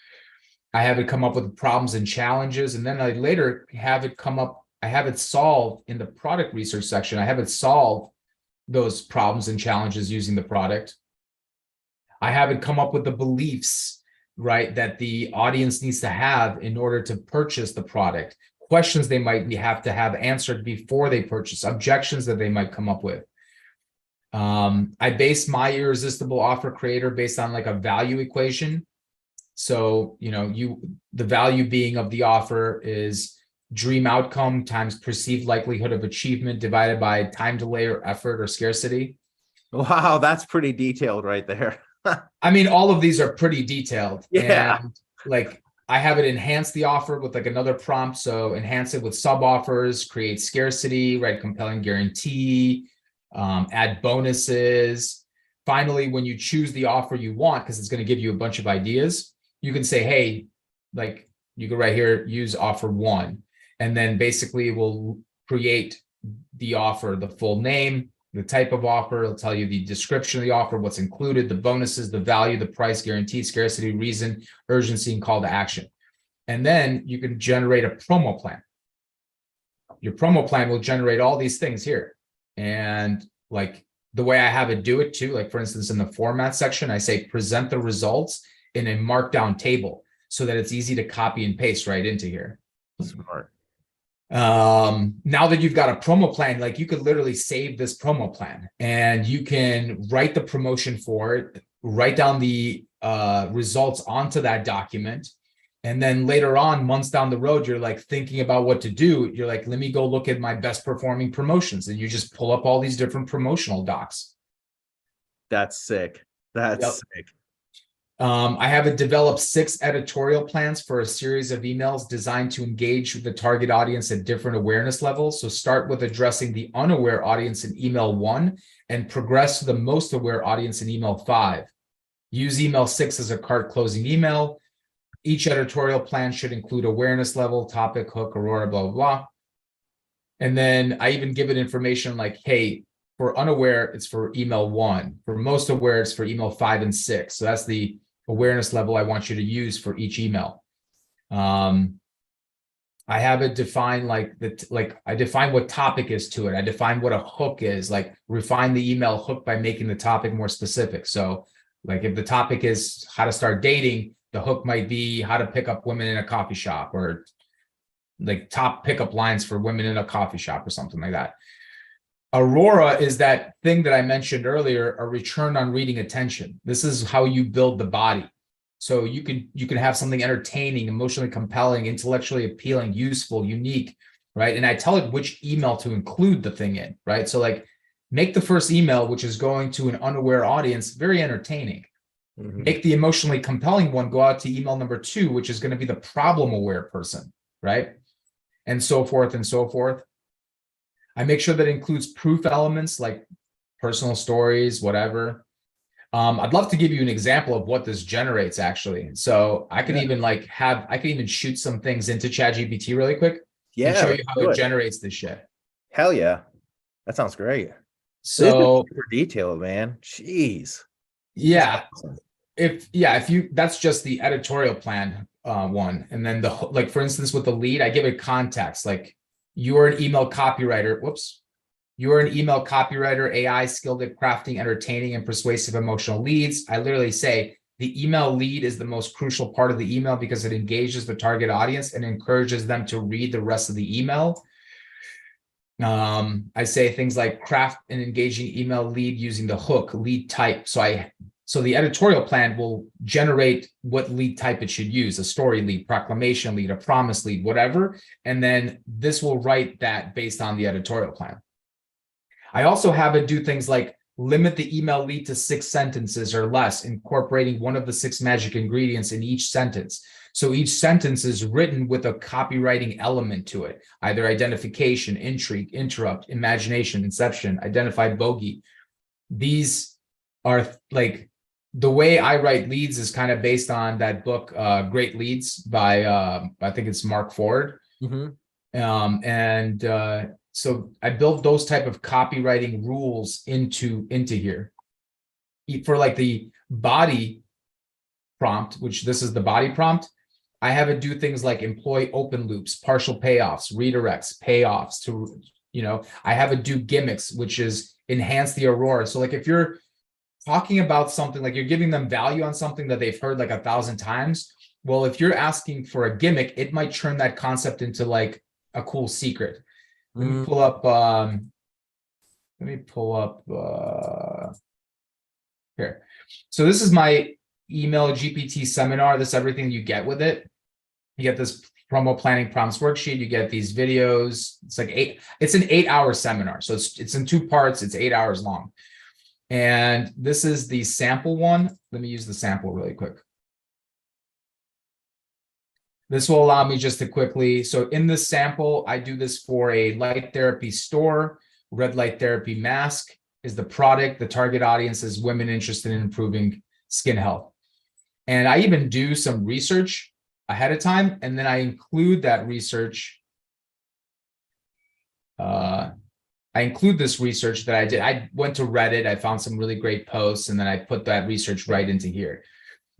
I have it come up with problems and challenges. And then I later have it come up, I have it solved in the product research section. I have it solve those problems and challenges using the product. I have it come up with the beliefs, right, that the audience needs to have in order to purchase the product, questions they might have to have answered before they purchase, objections that they might come up with. I base my irresistible offer creator based on like a value equation. So, the value being of the offer is dream outcome times perceived likelihood of achievement divided by time delay or effort or scarcity. Wow, that's pretty detailed right there. I mean, all of these are pretty detailed. Yeah. And like I have it enhance the offer with like another prompt. So enhance it with sub offers, create scarcity, write compelling guarantee, add bonuses. Finally, when you choose the offer you want, because it's going to give you a bunch of ideas, you can say, hey, like you can right here, use offer 1. And then basically we'll create the offer, the full name, the type of offer. It'll tell you the description of the offer, what's included, the bonuses, the value, the price, guarantee, scarcity, reason, urgency, and call to action. And then you can generate a promo plan. Your promo plan will generate all these things here. And like the way I have it do it too, like for instance, in the format section, I say present the results in a markdown table so that it's easy to copy and paste right into here. Smart. Now that you've got a promo plan, like you could literally save this promo plan and you can write the promotion for it, write down the results onto that document. And then later on, months down the road, you're like thinking about what to do. You're like, let me go look at my best performing promotions. And you just pull up all these different promotional docs. That's sick. That's sick. I have it develop 6 editorial plans for a series of emails designed to engage with the target audience at different awareness levels. So start with addressing the unaware audience in email 1 and progress to the most aware audience in email 5. Use email 6 as a cart closing email. Each editorial plan should include awareness level, topic, hook, aurora, blah, blah, blah. And then I even give it information like, hey, for unaware, it's for email 1. For most aware, it's for email 5 and 6. So that's the awareness level I want you to use for each email. I have it define I define what topic is to it. I define what a hook is, like refine the email hook by making the topic more specific. So like if the topic is how to start dating, the hook might be how to pick up women in a coffee shop, or like top pickup lines for women in a coffee shop or something like that. Aurora is that thing that I mentioned earlier, a return on reading attention. This is how you build the body. So you can have something entertaining, emotionally compelling, intellectually appealing, useful, unique, right? And I tell it which email to include the thing in, right? So like make the first email, which is going to an unaware audience, very entertaining. Mm-hmm. Make the emotionally compelling one go out to email number 2, which is going to be the problem aware person, right? And so forth and so forth. I make sure that it includes proof elements like personal stories, whatever. I'd love to give you an example of what this generates actually. So I could even shoot some things into ChatGPT really quick. Yeah. And show you how it generates this shit. Hell yeah. That sounds great. So super detailed, man. Jeez. Yeah. If you, that's just the editorial plan one. And then like for instance, with the lead, I give it context, like, you're an email copywriter. You're an email copywriter, AI skilled at crafting entertaining and persuasive emotional leads. I literally say the email lead is the most crucial part of the email because it engages the target audience and encourages them to read the rest of the email. I say things like craft an engaging email lead using the hook, lead type. So the editorial plan will generate what lead type it should use, a story lead, proclamation lead, a promise lead, whatever. And then this will write that based on the editorial plan. I also have it do things like limit the email lead to 6 sentences or less, incorporating one of the 6 magic ingredients in each sentence. So each sentence is written with a copywriting element to it, either identification, intrigue, interrupt, imagination, inception, identified bogey. These are like the way I write leads is kind of based on that book, Great Leads by I think it's Mark Ford. So I built those type of copywriting rules into here. For like the body prompt, which this is the body prompt, I have it do things like employ open loops, partial payoffs, redirects, payoffs to, I have it do gimmicks, which is enhance the aurora. So like if you're talking about something, like you're giving them value on something that they've heard like 1,000 times, well, if you're asking for a gimmick, it might turn that concept into like a cool secret. Let me pull up here. So this is my email GPT seminar. This is everything you get with it. You get this promo planning prompts worksheet. You get these videos. It's like it's an 8-hour seminar. So it's in 2 parts. It's 8 hours long. And this is the sample one. Let me use the sample really quick. This will allow me just to quickly. So in this sample, I do this for a light therapy store. Red light therapy mask is the product. The target audience is women interested in improving skin health. And I even do some research ahead of time. And then I include that research. I include this research that I did. I went to Reddit. I found some really great posts, and then I put that research right into here.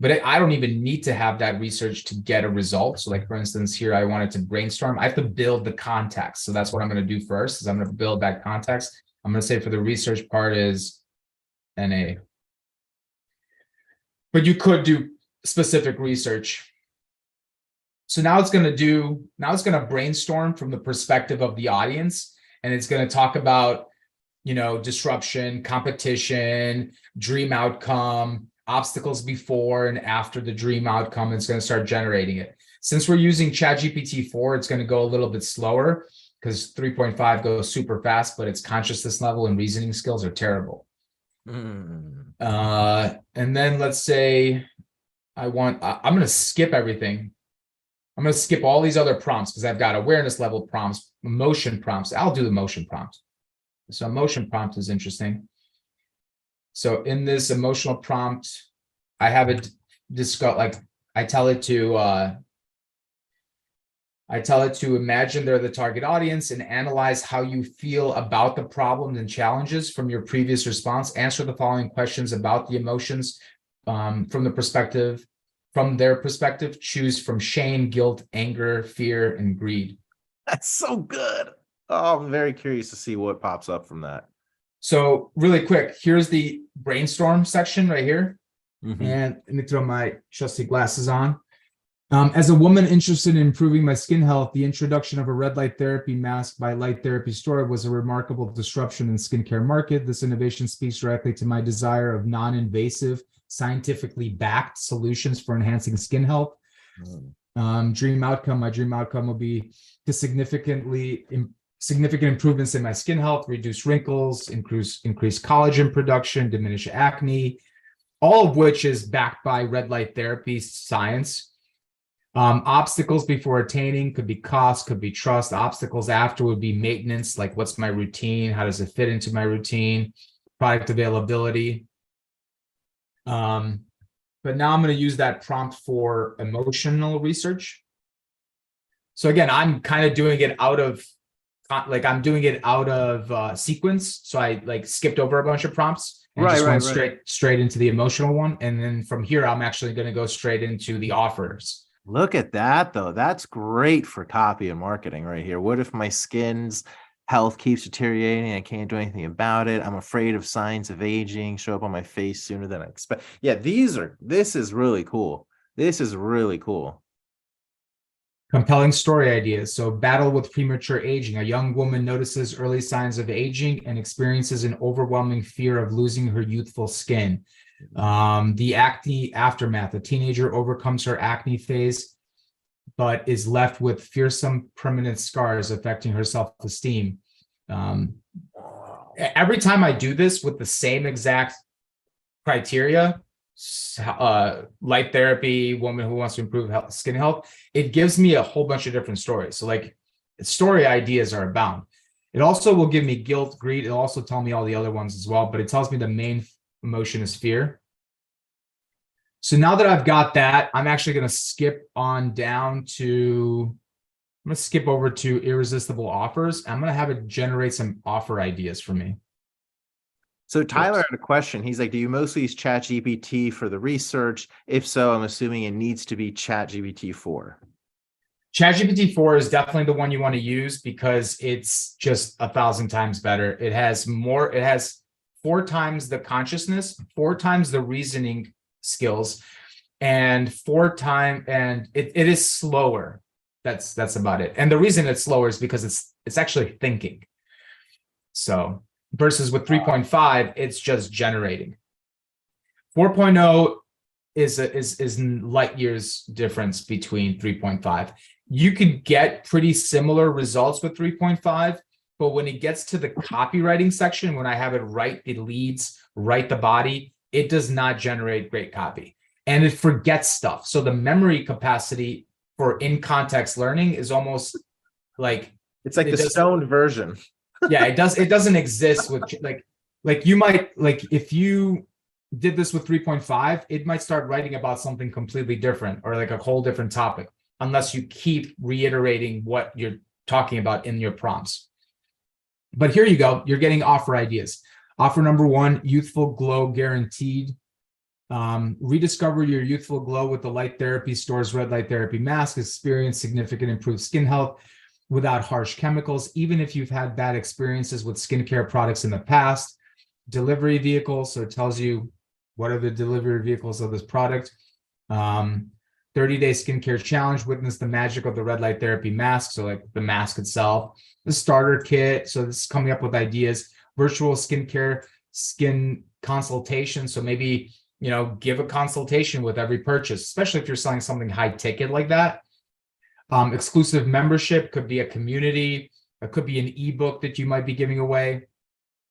But I don't even need to have that research to get a result. So like, for instance, here, I wanted to brainstorm. I have to build the context. So that's what I'm going to do first, is I'm going to build that context. I'm going to say for the research part is NA. But you could do specific research. So now it's going to brainstorm from the perspective of the audience. And it's going to talk about, disruption, competition, dream outcome, obstacles before and after the dream outcome. It's going to start generating it. Since we're using ChatGPT 4, it's going to go a little bit slower because 3.5 goes super fast, but its consciousness level and reasoning skills are terrible. And then let's say I'm going to skip everything. I'm going to skip all these other prompts because I've got awareness level prompts, emotion prompts. I'll do the motion prompt. So emotion prompt is interesting. So in this emotional prompt, I have it discuss, like I tell it to imagine they're the target audience and analyze how you feel about the problems and challenges from your previous response. Answer the following questions about the emotions from their perspective. Choose from shame, guilt, anger, fear, and greed. That's so good. Oh, I'm very curious to see what pops up from that. So really quick, here's the brainstorm section right here. And let me throw my trusty glasses on. As a woman interested in improving my skin health, the introduction of a red light therapy mask by Light Therapy Store was a remarkable disruption in the skincare market. This innovation speaks directly to my desire of non-invasive, scientifically backed solutions for enhancing skin health. My dream outcome will be to significant improvements in my skin health, reduce wrinkles, increase collagen production, diminish acne, all of which is backed by red light therapy science. Obstacles before attaining could be cost, could be trust. Obstacles after would be maintenance, like what's my routine? How does it fit into my routine? Product availability. But now I'm going to use that prompt for emotional research. So again, I'm kind of doing it out of sequence. So I skipped over a bunch of prompts and just went straight into the emotional one. And then from here, I'm actually going to go straight into the offers. Look at that, though. That's great for copy and marketing right here. What if my skin's health keeps deteriorating? I can't do anything about it. I'm afraid of signs of aging show up on my face sooner than I expect. Yeah, this is really cool. This is really cool. Compelling story ideas. So battle with premature aging. A young woman notices early signs of aging and experiences an overwhelming fear of losing her youthful skin. The acne aftermath. A teenager overcomes her acne phase, but is left with fearsome permanent scars affecting her self-esteem. Every time I do this with the same exact criteria, light therapy, woman who wants to improve skin health, it gives me a whole bunch of different stories. So like story ideas are abound. It also will give me guilt, greed. It'll also tell me all the other ones as well, but it tells me the main emotion is fear. So now that I've got that, I'm actually going to skip on down to, I'm going to skip over to irresistible offers. I'm going to have it generate some offer ideas for me. So Tyler had a question. He's like, do you mostly use ChatGPT for the research? If so, I'm assuming it needs to be ChatGPT 4. ChatGPT 4 is definitely the one you want to use because it's just 1,000 times better. It has 4 times the consciousness, 4 times the reasoning skills, and it is slower. That's about it. And the reason it's slower is because it's actually thinking. So versus with 3.5, it's just generating. 4.0 is light years difference between 3.5. You could get pretty similar results with 3.5, but when it gets to the copywriting section, when I have it write the leads, write the body, it does not generate great copy and it forgets stuff. So the memory capacity for in-context learning is almost like it's like the stoned version. Yeah, it doesn't exist with like you might, like if you did this with 3.5, it might start writing about something completely different or like a whole different topic unless you keep reiterating what you're talking about in your prompts. But here you go, you're getting offer ideas. Offer number 1, youthful glow guaranteed. Rediscover your youthful glow with the light therapy store's red light therapy mask. Experience significant improved skin health without harsh chemicals, even if you've had bad experiences with skincare products in the past. Delivery vehicles, so it tells you what are the delivery vehicles of this product. 30-day skincare challenge, witness the magic of the red light therapy mask, so like the mask itself. The starter kit, so this is coming up with ideas. Virtual skincare skin consultation, so maybe, you know, give a consultation with every purchase, especially if you're selling something high ticket like that. Exclusive membership could be a community, it could be an ebook that you might be giving away.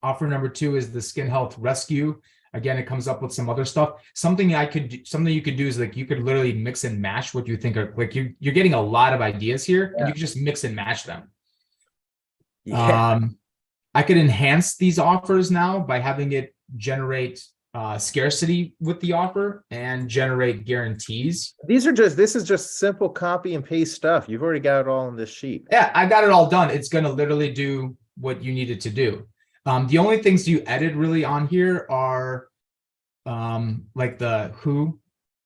Offer number 2 is the skin health rescue. Again, it comes up with some other stuff. Something you could do is like you could literally mix and match what you think are like you're getting a lot of ideas here, and you can just mix and match them. Yeah. I could enhance these offers now by having it generate scarcity with the offer and generate guarantees. This is just simple copy and paste stuff. You've already got it all in this sheet. Yeah, I got it all done. It's going to literally do what you need it to do. The only things you edit really on here are like the who,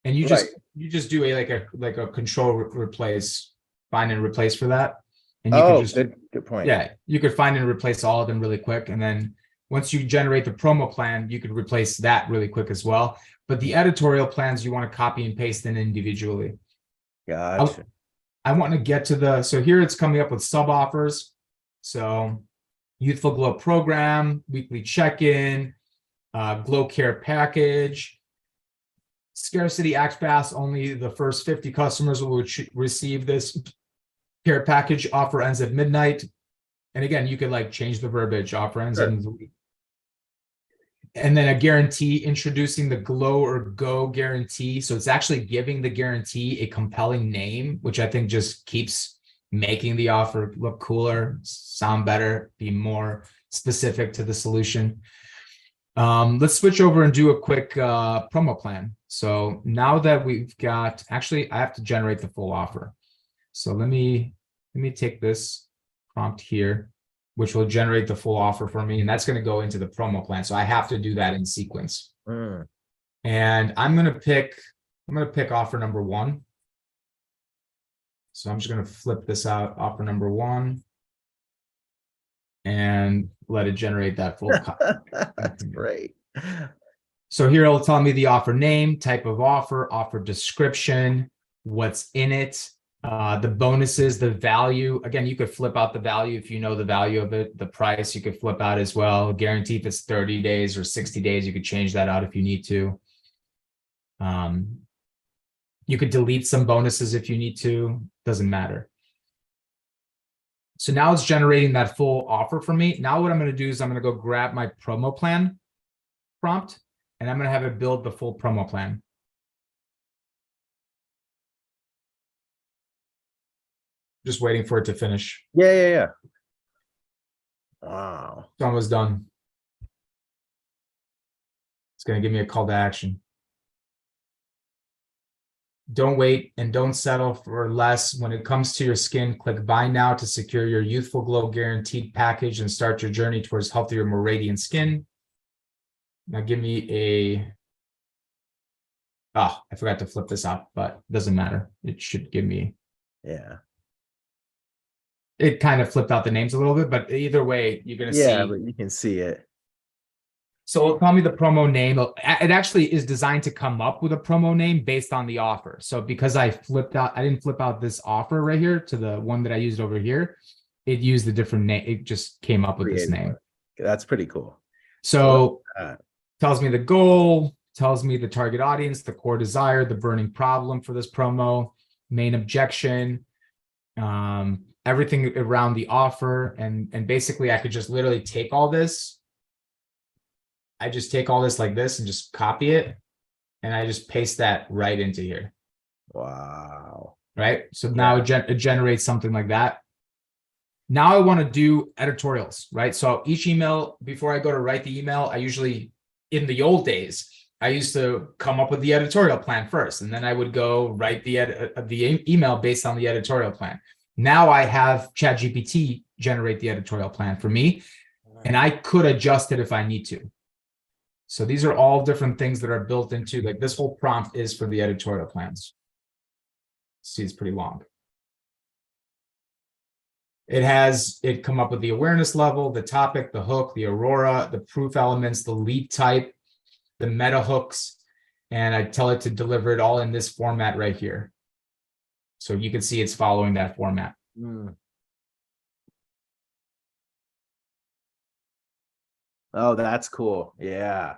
and you just do a control replace, find and replace for that. And you can just, good point. Yeah, you could find and replace all of them really quick. And then once you generate the promo plan, you could replace that really quick as well. But the editorial plans, you want to copy and paste in individually. Gotcha. I want to get to so here it's coming up with sub offers. So Youthful Glow program, weekly check-in, Glow Care package, scarcity act fast. Only the first 50 customers will receive this care package. Offer ends at midnight. And again, you could like change the verbiage. Offer ends in the week. And then a guarantee, introducing the Glow or Go guarantee. So it's actually giving the guarantee a compelling name, which I think just keeps making the offer look cooler, sound better, be more specific to the solution. Let's switch over and do a quick promo plan. So now that we've got, actually, I have to generate the full offer. So let me take this prompt here, which will generate the full offer for me. And that's going to go into the promo plan. So I have to do that in sequence. And I'm going to pick offer number 1. So I'm just going to flip this out, offer number 1, and let it generate that full copy. That's great. So here it'll tell me the offer name, type of offer description, what's in it, the bonuses, the value. Again, you could flip out the value if you know the value of it, the price you could flip out as well. Guarantee if it's 30 days or 60 days, you could change that out if you need to. You could delete some bonuses if you need to, doesn't matter. So now it's generating that full offer for me. Now what I'm going to do is I'm going to go grab my promo plan prompt, and I'm going to have it build the full promo plan. Just waiting for it to finish. Yeah. Wow. It's almost done. It's going to give me a call to action. Don't wait and don't settle for less. When it comes to your skin, click buy now to secure your youthful glow guaranteed package and start your journey towards healthier, more radiant skin. Now give me a, I forgot to flip this out, but it doesn't matter. It should give me, it kind of flipped out the names a little bit, but either way, you're going to see. Yeah, but you can see it. So it'll tell me the promo name. It actually is designed to come up with a promo name based on the offer. So because I didn't flip out this offer right here to the one that I used over here. It used a different name. It just came up with this name. That's pretty cool. So tells me the goal, tells me the target audience, the core desire, the burning problem for this promo, main objection, everything around the offer. And basically I could just literally take all this. I just take all this like this and just copy it. And I just paste that right into here. Wow. Right. So now it generates something like that. Now I want to do editorials, right? So each email, before I go to write the email, I usually, in the old days, I used to come up with the editorial plan first, and then I would go write the email based on the editorial plan. Now I have ChatGPT generate the editorial plan for me, and I could adjust it if I need to. So these are all different things that are built into, like this whole prompt is for the editorial plans. See, it's pretty long. It come up with the awareness level, the topic, the hook, the aurora, the proof elements, the lead type, the meta hooks, and I tell it to deliver it all in this format right here. So you can see it's following that format. Oh, that's cool. Yeah.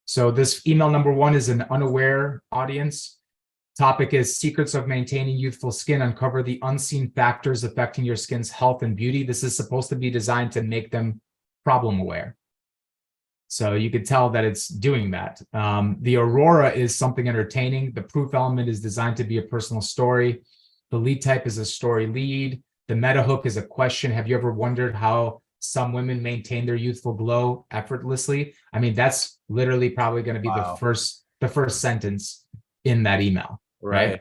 So this email number 1 is an unaware audience. Topic is secrets of maintaining youthful skin. Uncover the unseen factors affecting your skin's health and beauty. This is supposed to be designed to make them problem aware. So you could tell that it's doing that. The aurora is something entertaining. The proof element is designed to be a personal story. The lead type is a story lead. The meta hook is a question. Have you ever wondered how some women maintain their youthful glow effortlessly? I mean, that's literally probably going to be the first sentence in that email, right?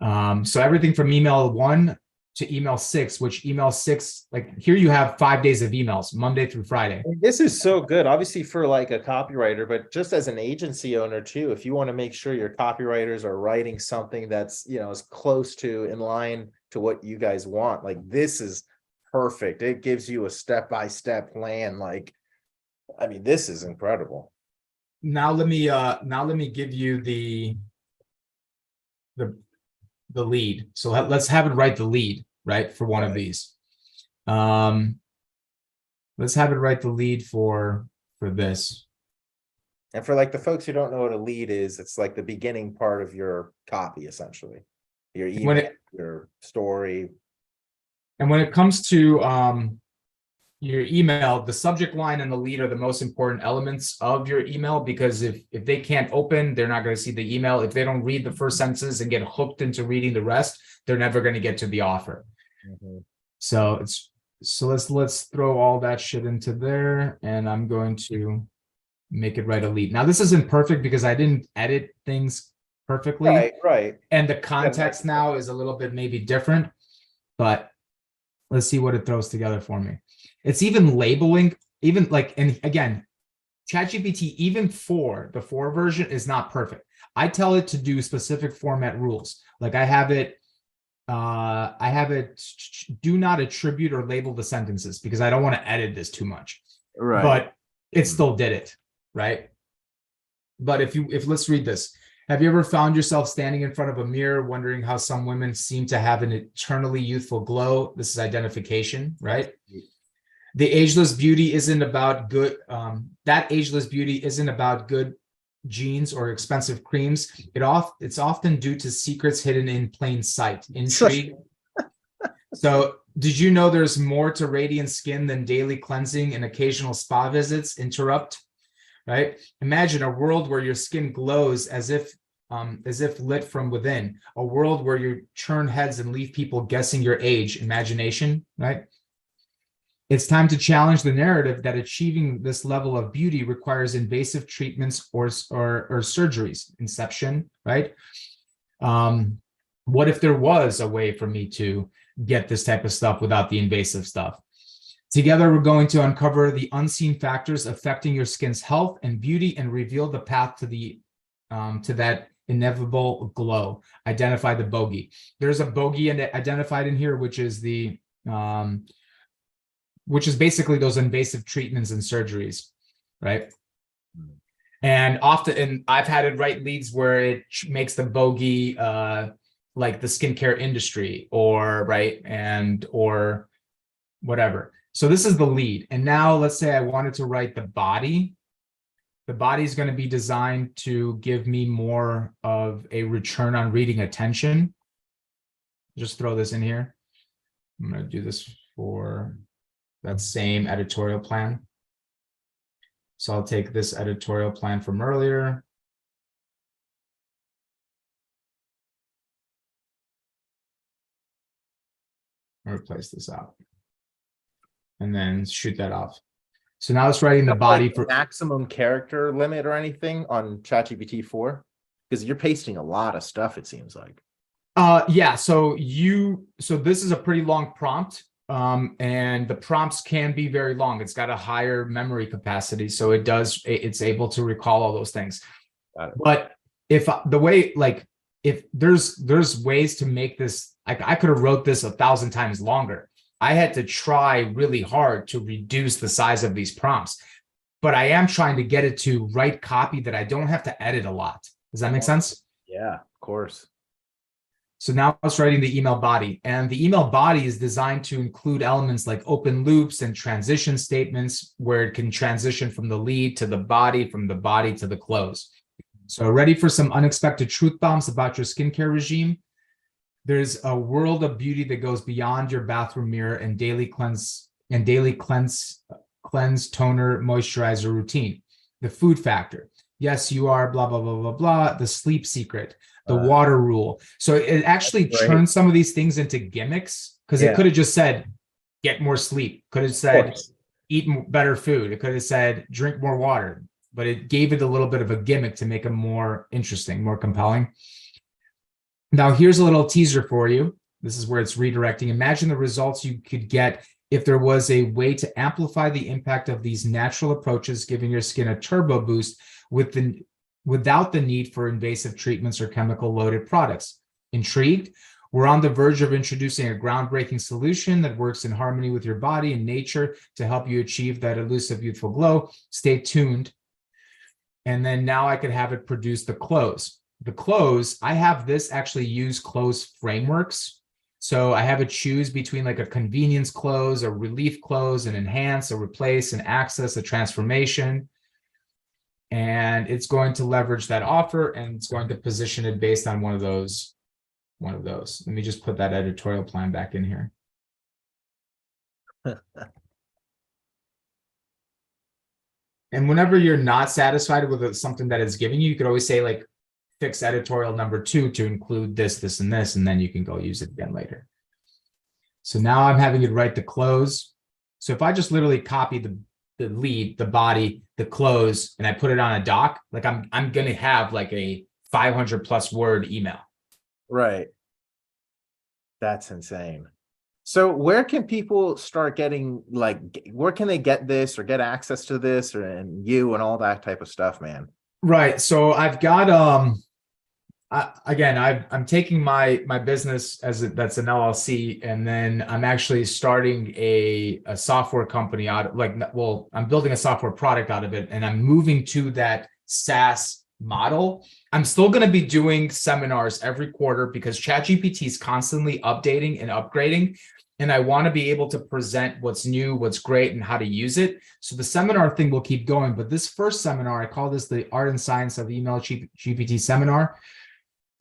So everything from email 1 to email 6, which email 6, like here you have 5 days of emails, Monday through Friday. This is so good, obviously for like a copywriter, but just as an agency owner too, if you want to make sure your copywriters are writing something that's, you know, as close to in line to what you guys want, like this is perfect. It gives you a step-by-step plan. Like, I mean, this is incredible. Now let me give you the lead. So let's have it write the lead, right, for one of these. Let's have it write the lead for this. And for like the folks who don't know what a lead is, it's like the beginning part of your copy, essentially. Your email, your story. And when it comes to your email, the subject line and the lead are the most important elements of your email, because if they can't open, they're not going to see the email. If they don't read the first sentences and get hooked into reading the rest, they're never going to get to the offer. So let's throw all that shit into there, and I'm going to make it write a lead. Now this isn't perfect because I didn't edit things perfectly. Right. And the context now is a little bit maybe different, but let's see what it throws together for me. It's even labeling, even like, and again, ChatGPT, even for the 4 version, is not perfect. I tell it to do specific format rules. Like I have it do not attribute or label the sentences because I don't want to edit this too much. Right. But it still did it, right? But if let's read this. Have you ever found yourself standing in front of a mirror wondering how some women seem to have an eternally youthful glow? This is identification, right? The ageless beauty isn't about good. That ageless beauty isn't about good genes or expensive creams. It's often due to secrets hidden in plain sight. Intrigue. So did you know there's more to radiant skin than daily cleansing and occasional spa visits? Interrupt. right? Imagine a world where your skin glows as if lit from within, a world where you turn heads and leave people guessing your age, imagination, right? It's time to challenge the narrative that achieving this level of beauty requires invasive treatments or surgeries. Inception, right? What if there was a way for me to get this type of stuff without the invasive stuff? Together, we're going to uncover the unseen factors affecting your skin's health and beauty and reveal the path to that inevitable glow. Identify the bogey. There's a bogey identified in here, which is basically those invasive treatments and surgeries, right? And often, and I've had it write leads where it makes the bogey like the skincare industry, or or whatever. So this is the lead. And now let's say I wanted to write the body. The body is going to be designed to give me more of a return on reading attention. Just throw this in here. I'm going to do this for that same editorial plan. So I'll take this editorial plan from earlier. I'll replace this out. And then shoot that off. So now it's writing the body for maximum character limit or anything on ChatGPT 4? Because you're pasting a lot of stuff, it seems like. Yeah, so this is a pretty long prompt. And the prompts can be very long. It's got a higher memory capacity, so it's able to recall all those things. But if there's ways to make this, I could have wrote this 1,000 times longer. I had to try really hard to reduce the size of these prompts, but I am trying to get it to write copy that I don't have to edit a lot. Does that make sense? Yeah, of course. So now it's writing the email body, and the email body is designed to include elements like open loops and transition statements where it can transition from the lead to the body, from the body to the close. So ready for some unexpected truth bombs about your skincare regime? There's a world of beauty that goes beyond your bathroom mirror and daily cleanse, toner, moisturizer routine. The food factor. Yes, you are blah, blah, blah, blah, blah. The sleep secret. The water rule. So it actually turns some of these things into gimmicks, because it could have just said, get more sleep. Could have said, eat better food. It could have said, drink more water. But it gave it a little bit of a gimmick to make it more interesting, more compelling. Now, here's a little teaser for you. This is where it's redirecting. Imagine the results you could get if there was a way to amplify the impact of these natural approaches, giving your skin a turbo boost without the need for invasive treatments or chemical-loaded products. Intrigued? We're on the verge of introducing a groundbreaking solution that works in harmony with your body and nature to help you achieve that elusive youthful glow. Stay tuned. And then now I could have it produce the close. The close, I have this actually use close frameworks. So I have it choose between like a convenience close, a relief close, an enhance, a replace, an access, a transformation. And it's going to leverage that offer, and it's going to position it based on one of those. Let me just put that editorial plan back in here. And whenever you're not satisfied with something that it's giving you, you could always say like, fix editorial number 2 to include this, this, and this, and then you can go use it again later. So now I'm having it write the close. So if I just literally copy the lead, the body, the close, and I put it on a doc, like I'm going to have like a 500+ word email. Right. That's insane. So where can people start getting, like, where can they get this or get access to this and all that type of stuff, man? Right. So I've got, I'm taking my business that's an LLC, and then I'm actually starting a software company I'm building a software product out of it, and I'm moving to that SaaS model. I'm still going to be doing seminars every quarter because ChatGPT is constantly updating and upgrading, and I want to be able to present what's new, what's great, and how to use it. So the seminar thing will keep going, but this first seminar, I call this the Art and Science of Email GPT seminar.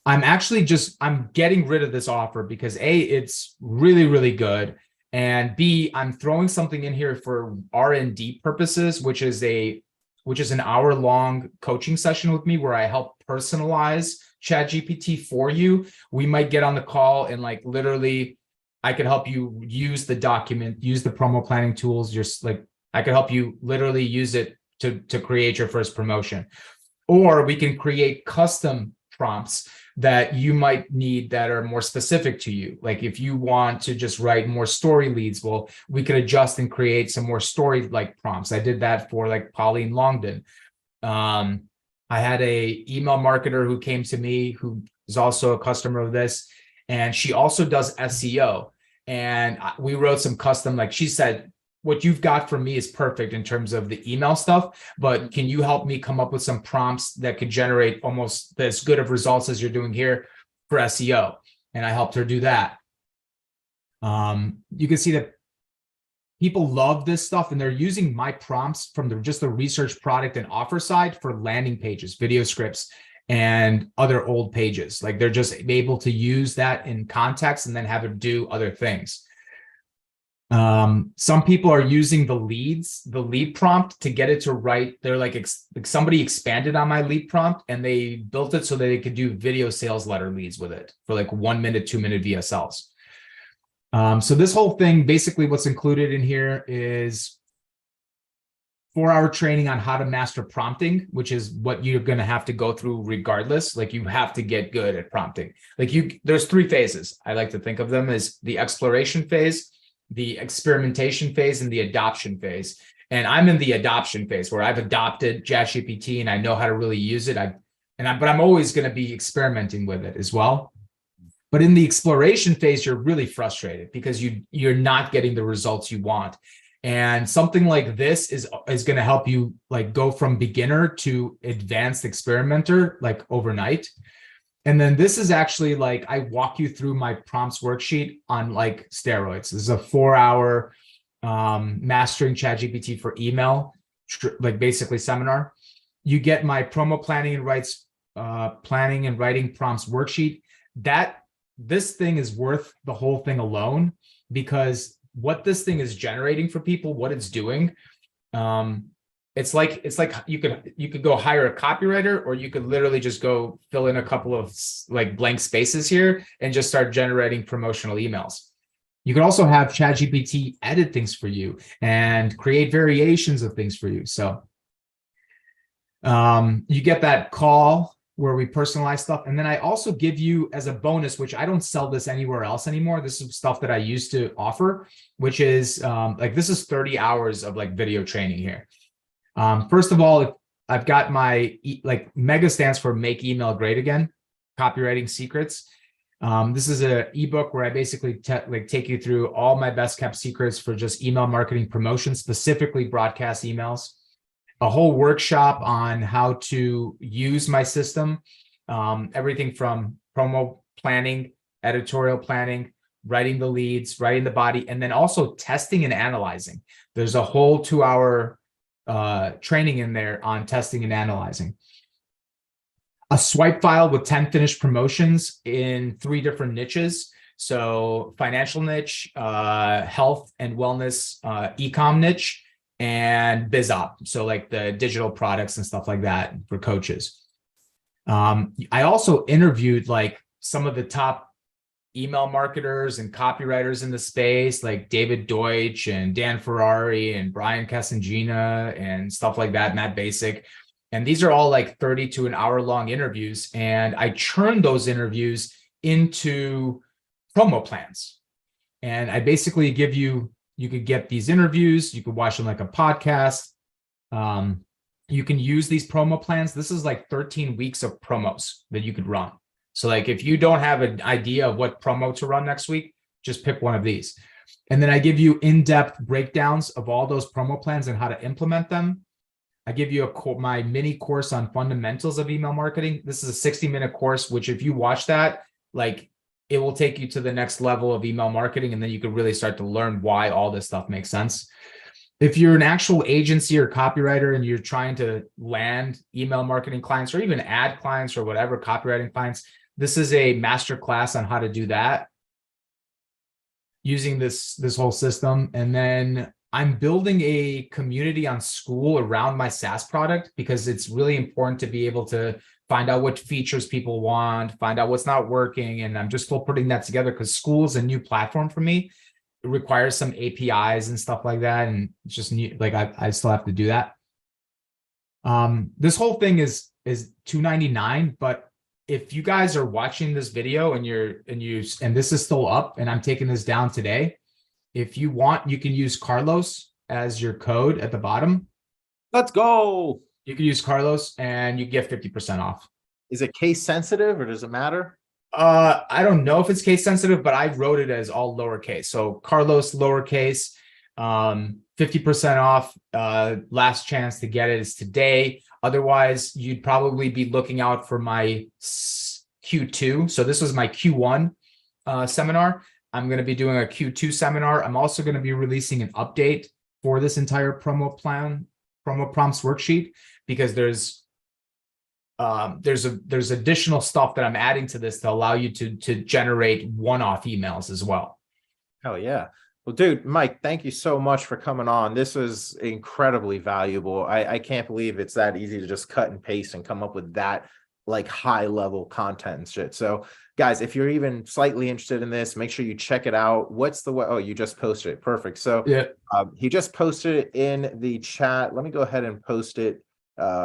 I'm getting rid of this offer because A, it's really, really good. And B, I'm throwing something in here for R&D purposes, which is a which is an hour-long coaching session with me where I help personalize ChatGPT for you. We might get on the call and like literally I could help you use the document, use the promo planning tools. Just like I could help you literally use it to create your first promotion. Or we can create custom prompts that you might need that are more specific to you. Like if you want to just write more story leads, well, we could adjust and create some more story-like prompts. I did that for like Pauline Longdon. I had a email marketer who came to me who is also a customer of this, and she also does SEO. And we wrote some custom, like she said, what you've got for me is perfect in terms of the email stuff, but can you help me come up with some prompts that could generate almost as good of results as you're doing here for SEO? And I helped her do that. You can see that people love this stuff and they're using my prompts from just the research, product, and offer side for landing pages, video scripts, and other old pages. Like they're just able to use that in context and then have it do other things. Some people are using the lead prompt to get it to write. They're like somebody expanded on my lead prompt and they built it so that they could do video sales letter leads with it for like 1 minute, 2 minute VSLs. So this whole thing, basically what's included in here is 4-hour training on how to master prompting, which is what you're going to have to go through regardless. Like you have to get good at prompting. Like there's 3 phases. I like to think of them as the exploration phase, the experimentation phase, and the adoption phase. And I'm in the adoption phase where I've adopted ChatGPT and I know how to really use it. But I'm always going to be experimenting with it as well. But in the exploration phase, you're really frustrated because you're not getting the results you want. And something like this is going to help you like go from beginner to advanced experimenter like overnight. And then this is actually like, I walk you through my prompts worksheet on like steroids. This is a 4-hour mastering ChatGPT for email, like basically seminar. You get my promo planning and writing prompts worksheet. This thing is worth the whole thing alone, because what this thing is generating for people, what it's doing, it's like you could go hire a copywriter, or you could literally just go fill in a couple of like blank spaces here and just start generating promotional emails. You could also have ChatGPT edit things for you and create variations of things for you. So you get that call where we personalize stuff. And then I also give you as a bonus, which I don't sell this anywhere else anymore. This is stuff that I used to offer, which is like, this is 30 hours of like video training here. First of all, I've got my like MEGA stands for Make Email Great Again, Copywriting Secrets. This is an ebook where I basically take you through all my best kept secrets for just email marketing promotion, specifically broadcast emails. A whole workshop on how to use my system, everything from promo planning, editorial planning, writing the leads, writing the body, and then also testing and analyzing. There's a whole 2-hour training in there on testing and analyzing. A swipe file with 10 finished promotions in 3 different niches. So financial niche, health and wellness, e-com niche, and BizOp, so like the digital products and stuff like that for coaches. I also interviewed like some of the top email marketers and copywriters in the space, like David Deutsch and Dan Ferrari and Brian Casangina and stuff like that, Matt Basic. And these are all like 30 to an hour long interviews. And I churned those interviews into promo plans. And I basically give you could get these interviews, you could watch them like a podcast. You can use these promo plans. This is like 13 weeks of promos that you could run. So like if you don't have an idea of what promo to run next week, just pick one of these. And then I give you in-depth breakdowns of all those promo plans and how to implement them. I give you my mini course on fundamentals of email marketing. This is a 60-minute course, which if you watch that, like it will take you to the next level of email marketing. And then you can really start to learn why all this stuff makes sense. If you're an actual agency or copywriter and you're trying to land email marketing clients or even ad clients or whatever, copywriting clients, this is a master class on how to do that using this whole system. And then I'm building a community on School around my SaaS product because it's really important to be able to find out what features people want, find out what's not working. And I'm just still putting that together because School is a new platform for me. It requires some APIs and stuff like that. And it's just new, like I still have to do that. This whole thing is $299, but if you guys are watching this video and this is still up and I'm taking this down today, if you want, you can use Carlos as your code at the bottom. Let's go. You can use Carlos and you get 50% off. Is it case sensitive or does it matter? I don't know if it's case sensitive, but I wrote it as all lowercase. So Carlos lowercase, 50% off. Last chance to get it is today. Otherwise, you'd probably be looking out for my Q2. So this was my Q1 seminar. I'm going to be doing a Q2 seminar. I'm also going to be releasing an update for this entire promo prompts worksheet because there's additional stuff that I'm adding to this to allow you to generate one-off emails as well. Hell yeah. Well, dude, Mike, thank you so much for coming on. This was incredibly valuable. I can't believe it's that easy to just cut and paste and come up with that like high level content and shit. So guys, if you're even slightly interested in this, make sure you check it out. What's the way? Oh, you just posted it. Perfect. So yeah, he just posted it in the chat. Let me go ahead and post it.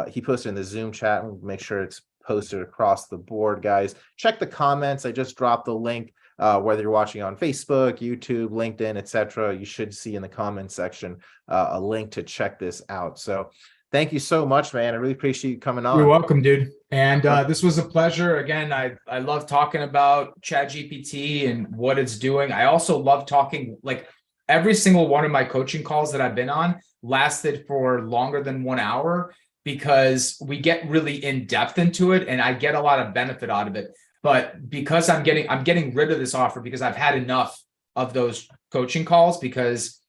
He posted in the Zoom chat and make sure it's posted across the board, guys. Check the comments. I just dropped the link. Whether you're watching on Facebook, YouTube, LinkedIn, etc., you should see in the comment section a link to check this out. So thank you so much, man. I really appreciate you coming on. You're welcome, dude. And this was a pleasure. Again, I love talking about ChatGPT and what it's doing. I also love talking, like every single one of my coaching calls that I've been on lasted for longer than 1 hour because we get really in depth into it and I get a lot of benefit out of it. But because I'm getting rid of this offer because I've had enough of those coaching calls because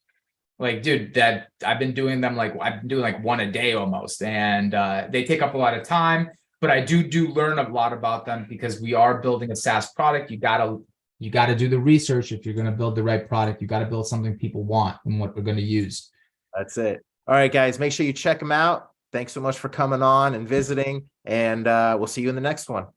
like, dude, that I've been doing them like one a day almost. And they take up a lot of time, but I do learn a lot about them because we are building a SaaS product. You gotta do the research. If you're going to build the right product, you got to build something people want and what we're going to use. That's it. All right, guys, make sure you check them out. Thanks so much for coming on and visiting, and we'll see you in the next one.